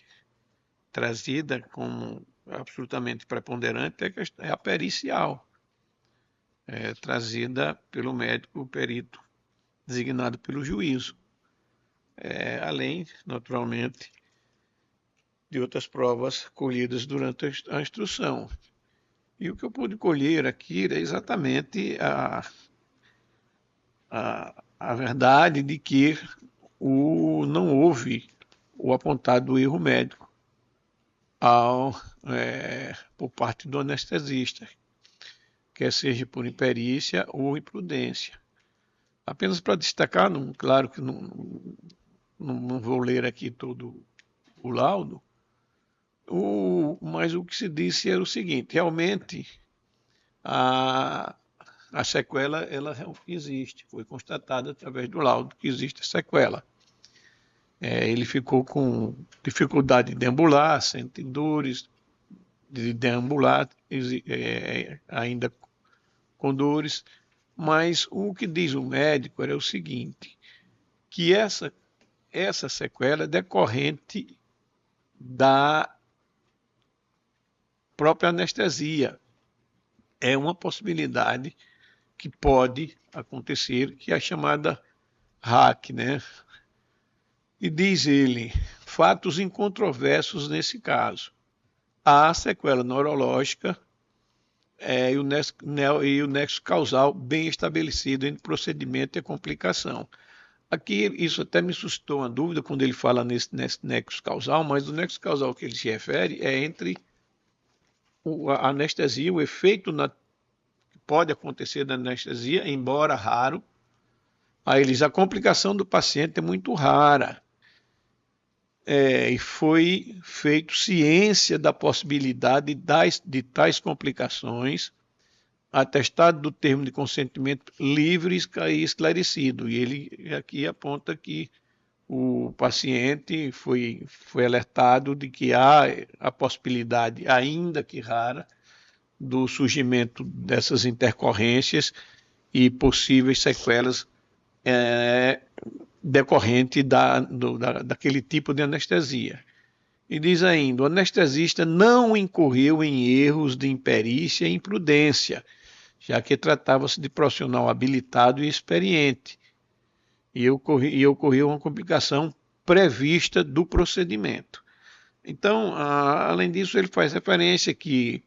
trazida como absolutamente preponderante é a pericial, trazida pelo médico perito designado pelo juízo, além, naturalmente, de outras provas colhidas durante a instrução. E o que eu pude colher aqui é exatamente a verdade de que não houve o apontado erro médico por parte do anestesista, quer seja por imperícia ou imprudência. Apenas para destacar, claro que não vou ler aqui todo o laudo, mas o que se disse era o seguinte: realmente a sequela ela existe, foi constatada através do laudo que existe a sequela. Ele ficou com dificuldade de deambular, sente dores de deambular, ainda com dores, mas o que diz o médico era o seguinte, que essa sequela é decorrente da própria anestesia. É uma possibilidade que pode acontecer, que é a chamada RAC, né? E diz ele, fatos incontroversos nesse caso. Há sequela neurológica e o nexo causal bem estabelecido entre procedimento e a Aqui, isso até me suscitou uma dúvida quando ele fala nesse nexo causal, mas o nexo causal que ele se refere é entre a anestesia, o efeito que pode acontecer da anestesia, embora raro. A complicação do paciente é muito rara. E foi feito ciência da possibilidade de tais complicações, atestado do termo de consentimento livre e esclarecido. E ele aqui aponta que o paciente foi alertado de que há a possibilidade, ainda que rara, do surgimento dessas intercorrências e possíveis sequelas decorrente daquele tipo de anestesia. E diz ainda, o anestesista não incorreu em erros de imperícia e imprudência, já que tratava-se de profissional habilitado e experiente, e ocorreu uma complicação prevista do procedimento. Então, além disso, ele faz referência que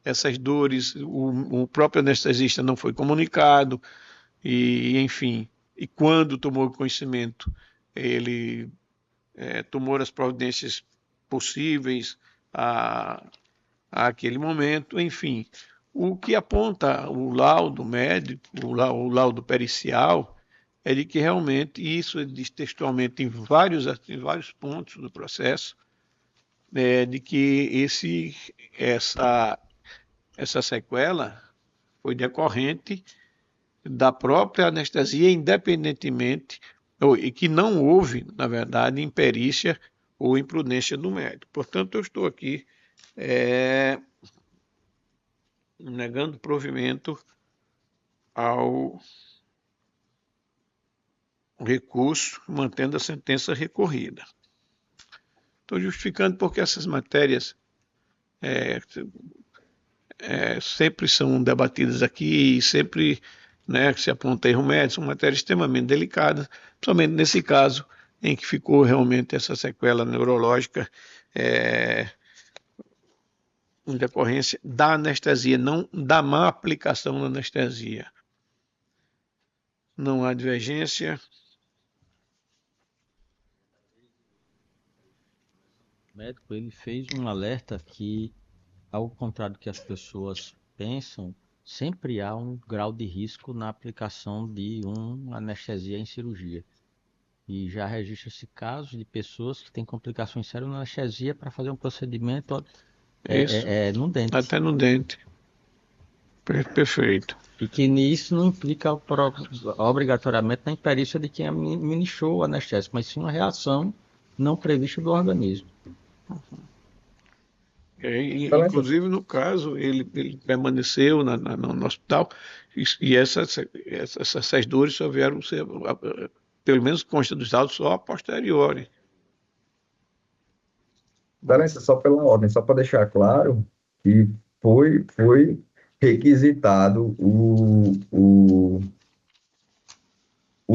essas dores, o próprio anestesista não foi comunicado, e enfim, e quando tomou conhecimento, ele tomou as providências possíveis àquele momento, enfim. O que aponta o laudo médico, o laudo pericial, é de que realmente, isso diz textualmente em vários pontos do processo, de que essa sequela foi decorrente da própria anestesia, independentemente, e que não houve, na verdade, imperícia ou imprudência do médico. Portanto, eu estou aqui negando provimento ao recurso, mantendo a sentença recorrida. Estou justificando porque essas matérias sempre são debatidas aqui e sempre se aponta erro médico, são matérias extremamente delicadas, principalmente nesse caso em que ficou realmente essa sequela neurológica em decorrência da anestesia, não da má aplicação da anestesia. Não há divergência. O médico ele fez um alerta que, ao contrário do que as pessoas pensam, sempre há um grau de risco na aplicação de uma anestesia em cirurgia. E já registra-se casos de pessoas que têm complicações sérias na anestesia para fazer um procedimento no dente. Até no dente. Perfeito. E que isso não implica obrigatoriamente na imperícia de quem administrou o anestésico, mas sim uma reação não prevista do organismo. Inclusive, no caso, ele permaneceu no hospital e essas dores só vieram ser, pelo menos consta dos autos, só a posteriori. Excelência, só pela ordem, só para deixar claro que foi requisitado o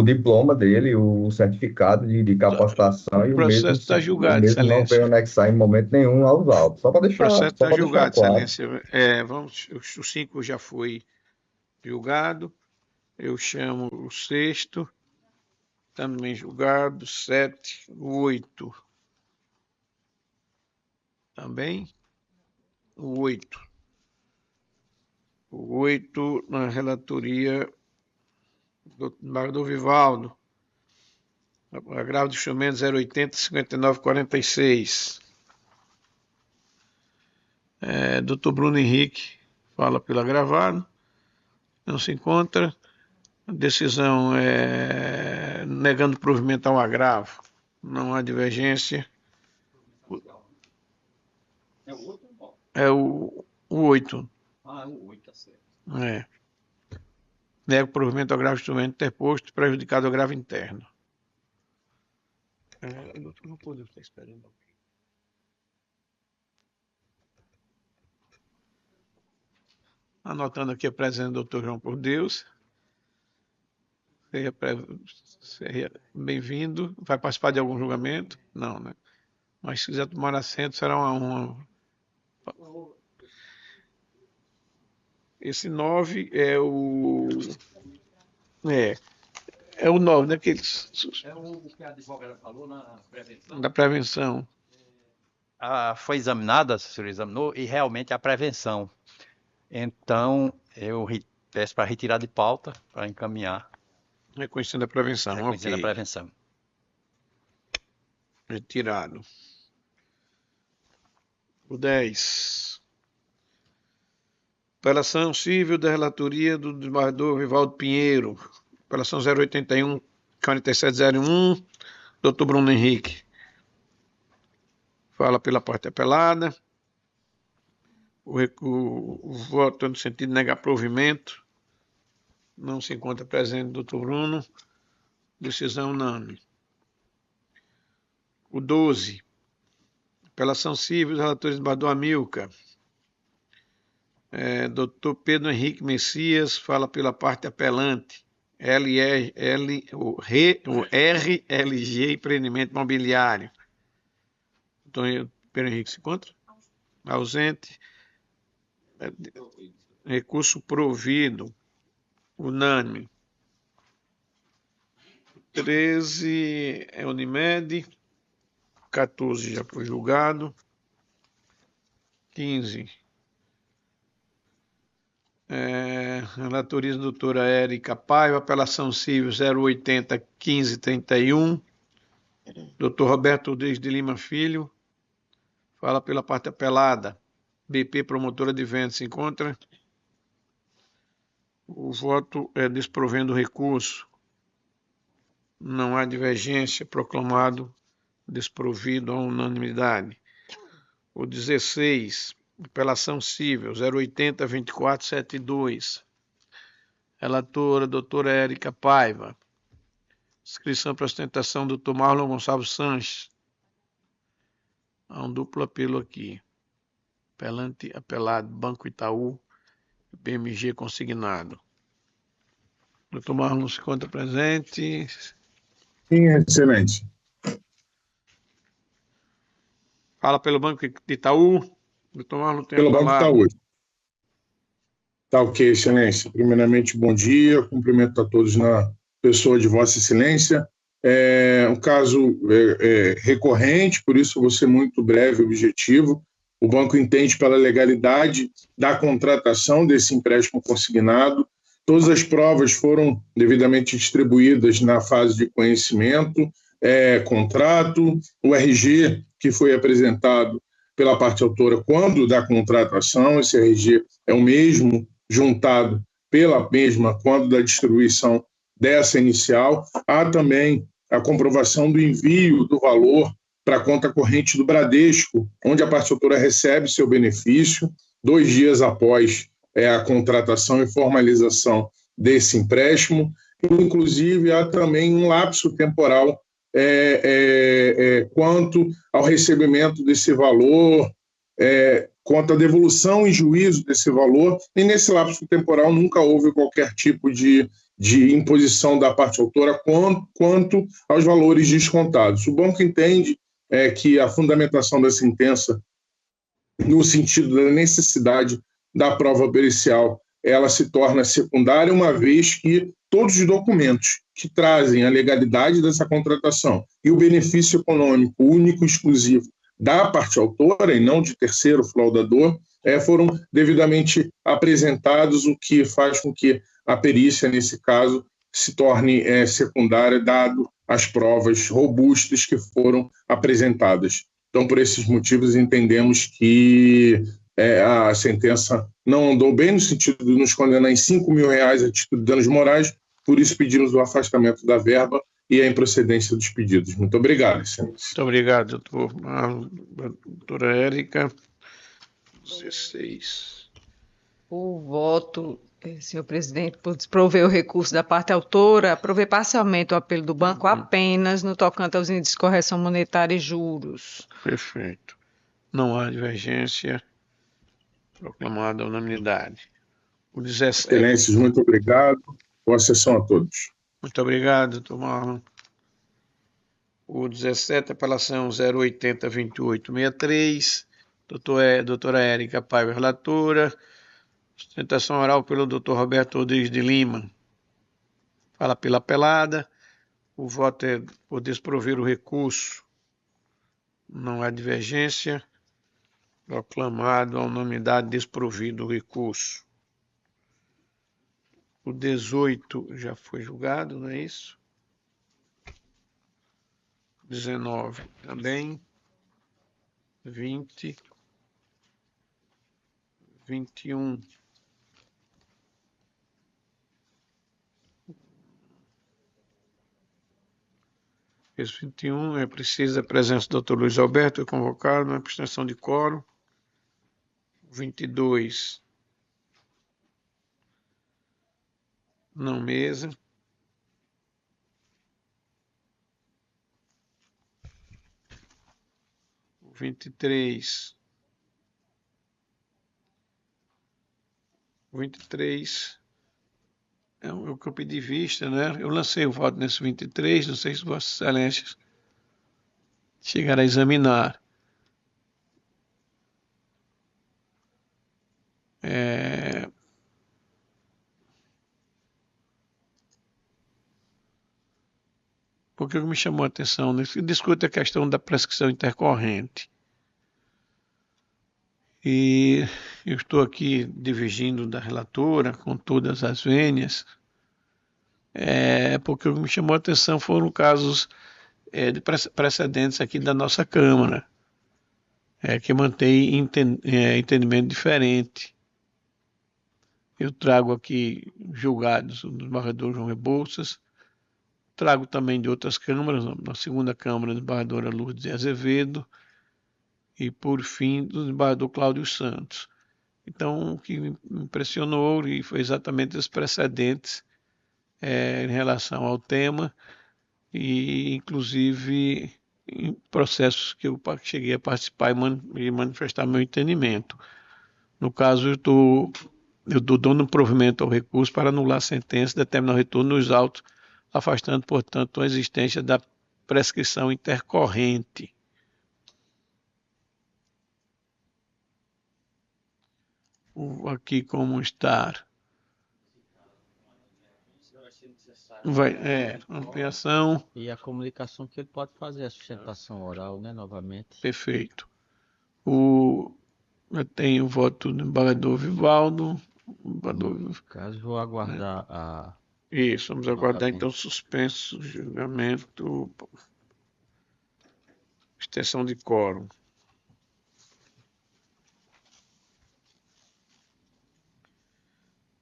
diploma dele, o certificado de capacitação, e o processo está julgado, mesmo não veio anexar em momento nenhum aos autos. Só para deixar claro. O processo está julgado, excelência. O 5 já foi julgado. Eu chamo o 6º, também julgado. 7, 8. Também. O 8. O 8 na relatoria do embargador Vivaldo. Agravo de instrumento 080 59 46. Dr. Bruno Henrique fala pelo agravado. Não se encontra. A decisão negando provimento ao agravo. Não há divergência. É o 8. Ah, o 8, tá certo. Nego provimento ao agravo de instrumento interposto, prejudicado ao agravo interno. Doutor, não pode estar esperando. Anotando aqui a presença do Dr. João por Deus. Seja bem-vindo. Vai participar de algum julgamento? Não, né? Mas se quiser tomar assento, será uma honra. Esse 9 é o... É o 9, né? É o que a advogada falou na prevenção. Da prevenção. Foi examinada, a senhora examinou, e realmente a prevenção. Então, eu peço para retirar de pauta, para encaminhar. Reconhecendo a prevenção. Reconhecendo a prevenção. Retirado. O 10. Apelação civil da relatoria do desembargador Vivaldo Pinheiro. Apelação 081 4701. Dr. Bruno Henrique. Fala pela parte apelada. O voto no sentido de negar provimento. Não se encontra presente o Dr. Bruno. Decisão unânime. O 12. Apelação civil dos relatores do desembargador Amilcar. Dr. Pedro Henrique Messias fala pela parte apelante. o RLG Empreendimento Imobiliário. Dr. Pedro Henrique se encontra? Ausente. Recurso provido. Unânime. 13 é Unimed. 14 já foi julgado. 15. Relatoria da doutora Érica Paiva, apelação civil 080-1531. Doutor Roberto Rodrigues de Lima Filho. Fala pela parte apelada. BP, promotora de vendas, se encontra. O voto é desprovendo o recurso. Não há divergência, proclamado desprovido à unanimidade. O 16, apelação civil 080-2472. Relatora, doutora Érica Paiva. Inscrição para ostentação do Dr. Marlon Gonçalves Sanches. Há um duplo apelo aqui. Apelante, apelado, Banco Itaú, BMG consignado. Doutor Marlon se encontra presente. Sim, excelente. Fala pelo Banco de Itaú. Doutor Marlon tem pelo Banco Itaú. Tá ok, excelência. Primeiramente, bom dia. Cumprimento a todos na pessoa de Vossa Excelência. É um caso recorrente, por isso vou ser muito breve e objetivo. O banco entende pela legalidade da contratação desse empréstimo consignado. Todas as provas foram devidamente distribuídas na fase de conhecimento, contrato, o RG que foi apresentado pela parte autora quando da contratação, esse RG é o mesmo juntado pela mesma quando da distribuição dessa inicial. Há também a comprovação do envio do valor para a conta corrente do Bradesco, onde a parte autora recebe seu benefício 2 dias após a contratação e formalização desse empréstimo. Inclusive, há também um lapso temporal quanto ao recebimento desse valor, quanto à devolução em juízo desse valor, e nesse lapso temporal nunca houve qualquer tipo de imposição da parte autora quanto aos valores descontados. O banco entende que a fundamentação da sentença, no sentido da necessidade da prova pericial, ela se torna secundária, uma vez que todos os documentos que trazem a legalidade dessa contratação e o benefício econômico único e exclusivo da parte autora, e não de terceiro fraudador, foram devidamente apresentados, o que faz com que a perícia, nesse caso, se torne secundária, dado as provas robustas que foram apresentadas. Então, por esses motivos, entendemos que a sentença não andou bem, no sentido de nos condenar em R$5 mil a título de danos morais, por isso pedimos o afastamento da verba e a improcedência dos pedidos. Muito obrigado, excelência. Muito obrigado, doutora Érica. 16. O voto, senhor presidente, por desprover o recurso da parte autora, aprover parcialmente o apelo do banco apenas no tocante aos índices de correção monetária e juros. Perfeito. Não há divergência. Proclamada a unanimidade. O 17. Excelências, muito obrigado. Boa sessão a todos. Muito obrigado, doutor Marlon. O 17, apelação 080-2863. Doutora Érica Paiva, relatora. Sustentação oral pelo doutor Roberto Rodrigues de Lima. Fala pela apelada. O voto é por desprover o recurso. Não há divergência. Proclamado a unanimidade, desprovido o recurso. O 18 já foi julgado, não é isso? 19 também. 20. 21. Esse 21 é preciso a presença do Dr. Luiz Alberto, convocado na abstenção de quórum. 22. Não mesa. 23. 23 é o que eu pedi vista, né? Eu lancei o voto nesse 23, não sei se Vossas Excelências chegaram a examinar. porque me chamou a atenção, né? Discute a questão da prescrição intercorrente. E eu estou aqui divergindo da relatora com todas as vênias, porque o que me chamou a atenção foram casos de precedentes aqui da nossa Câmara, que mantém entendimento diferente. Eu trago aqui julgados do desembargador João Rebouças, trago também de outras câmaras, na segunda Câmara, a desembargadora Lourdes Azevedo, e, por fim, do desembargador Cláudio Santos. Então, o que me impressionou e foi exatamente os precedentes em relação ao tema, e, inclusive, em processos que eu cheguei a participar e manifestar meu entendimento. No caso, eu estou dando provimento ao recurso para anular a sentença, determinar o retorno nos autos, afastando, portanto, a existência da prescrição intercorrente. Aqui como estar. Ampliação. E a comunicação que ele pode fazer, a sustentação oral, né, novamente. Perfeito. Eu tenho o voto do desembargador Vivaldo. No caso, vou aguardar a... Isso, vamos aguardar então suspenso, julgamento, extensão de quórum.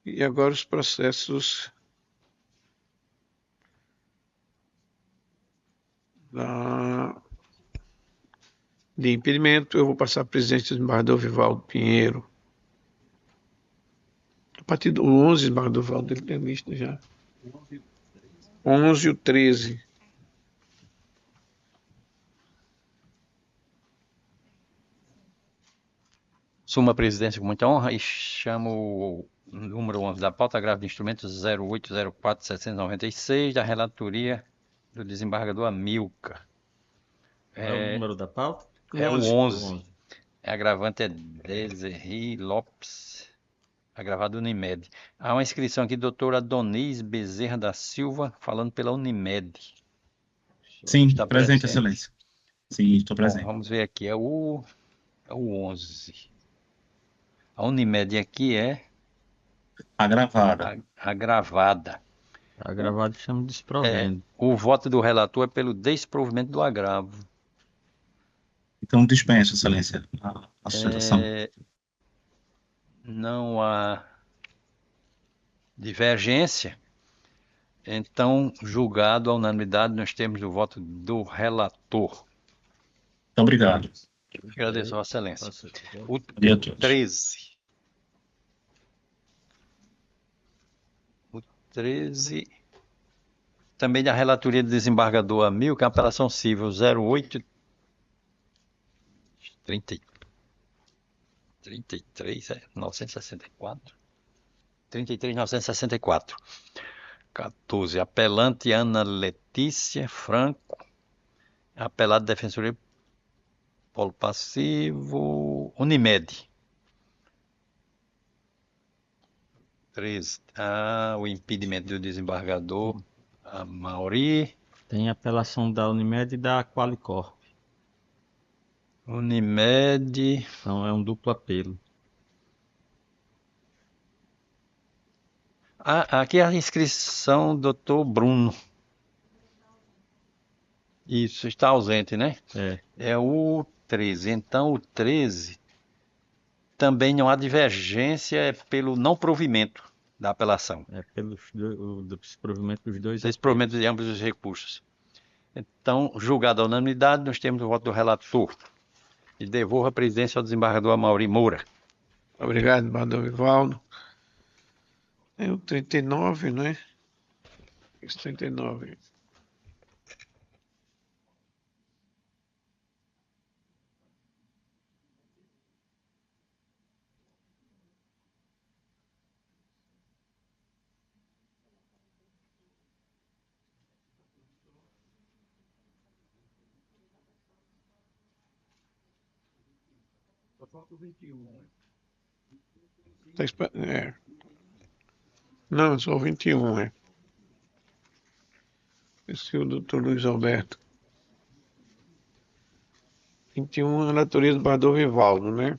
E agora os processos de impedimento. Eu vou passar a presidência do desembargador Vivaldo Pinheiro. A partir do 11, desembargador Vivaldo, ele tem visto já. 11 e o 13. Assumo a presidência com muita honra e chamo o número 11 da pauta grave de instrumentos 0804-796 da relatoria do desembargador Amilcar. É o número da pauta? É o 11. A agravante é Desirri Lopes, agravado Unimed. Há uma inscrição aqui, doutora Doniz Bezerra da Silva, falando pela Unimed. Sim, está presente, Excelência. Sim, estou presente. Bom, vamos ver aqui, é o 11. A Unimed aqui é... Agravada. Agravada. Agravado chama de desprovendo. O voto do relator é pelo desprovimento do agravo. Então dispenso, Excelência, a sustentação. Não há divergência. Então, julgado à unanimidade, nós temos o voto do relator. Muito obrigado. Agradeço, Vossa Excelência. O 13. O 13. Também da relatoria do desembargador Amilcar, apelação civil 964. 14. Apelante Ana Letícia Franco. Apelado Defensoria Polo Passivo Unimed. 13. O impedimento do desembargador Amauri. Tem apelação da Unimed e da Qualicorp. Unimed. Então é um duplo apelo. Aqui a inscrição do Dr. Bruno. Isso, está ausente, né? É o 13. Então o 13 também não há divergência, é pelo não provimento da apelação. É pelo desprovimento dos dois. Desprovimento de ambos os recursos. Então, julgado a unanimidade, nós temos o voto do relator. E devolvo a presidência ao desembargador Amaury Moura. Obrigado, desembargador Vivaldo. É o 39, não é? Esse 39. Só falta o 21, né? Não, só o 21, né? Esse é o doutor Luiz Alberto. 21, relatoria do Bardor Vivaldo, né?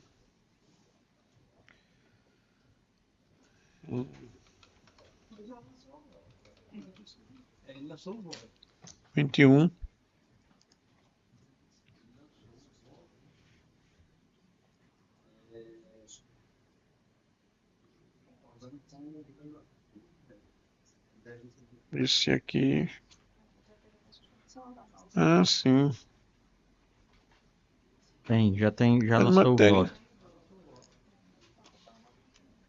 21. Esse aqui. Ah, sim. Já lançou o voto.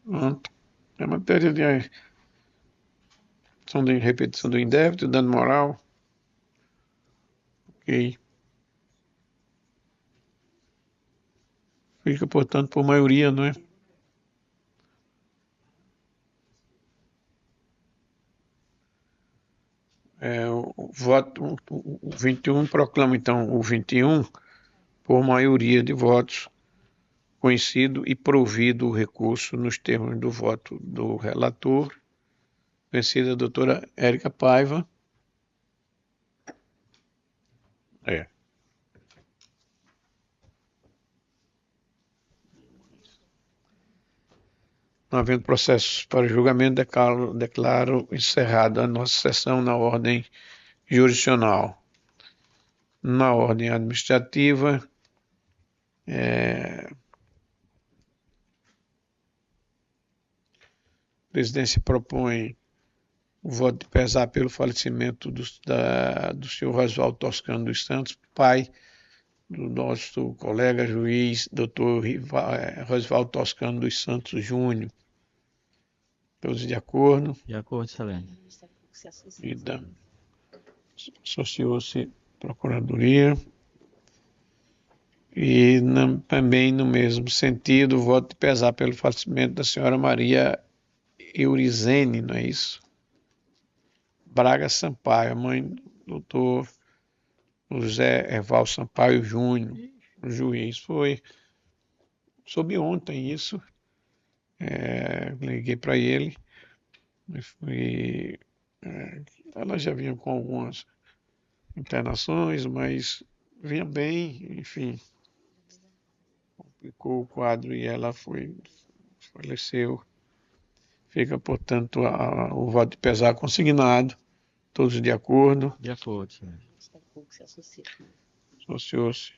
Pronto. É matéria de repetição do indébito, dano moral. Ok. Fica, portanto, por maioria, não é? O voto, o 21 proclama, então, o 21 por maioria de votos, conhecido e provido o recurso nos termos do voto do relator, vencida a doutora Érica Paiva. Não havendo processos para julgamento, declaro encerrada a nossa sessão na ordem jurisdicional. Na ordem administrativa, a presidência propõe o voto de pesar pelo falecimento do senhor Rosvaldo Toscano dos Santos, pai do nosso colega juiz, doutor Rosvaldo Toscano dos Santos Júnior. Todos de acordo? De acordo, excelente. Associou-se Procuradoria. E também no mesmo sentido, o voto de pesar pelo falecimento da senhora Maria Eurizene, não é isso? Braga Sampaio, mãe do doutor José Erval Sampaio Júnior, o juiz. Foi soube ontem isso. Liguei para ele. Ela já vinha com algumas internações, mas vinha bem, enfim. Complicou o quadro e ela faleceu. Fica, portanto, o voto de pesar consignado. Todos de acordo? De acordo, senhor. Associou-se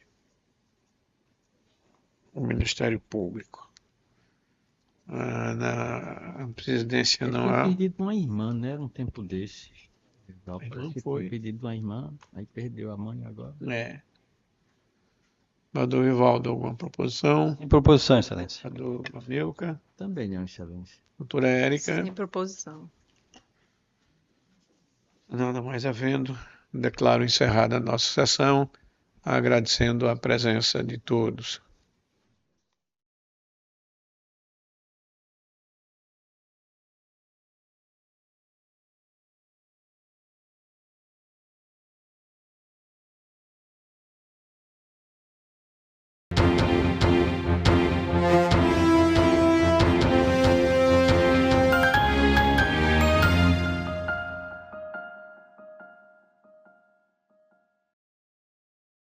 o Ministério Público. Na presidência não há. Foi pedido de uma irmã, né? Era um tempo desse. Foi pedido de uma irmã, aí perdeu a mãe agora. Doutor Vivaldo, alguma proposição? Sem proposição, excelência. Doutor Maneuca? Também não, excelência. Doutora Érica? Sem proposição. Nada mais havendo, declaro encerrada a nossa sessão, agradecendo a presença de todos.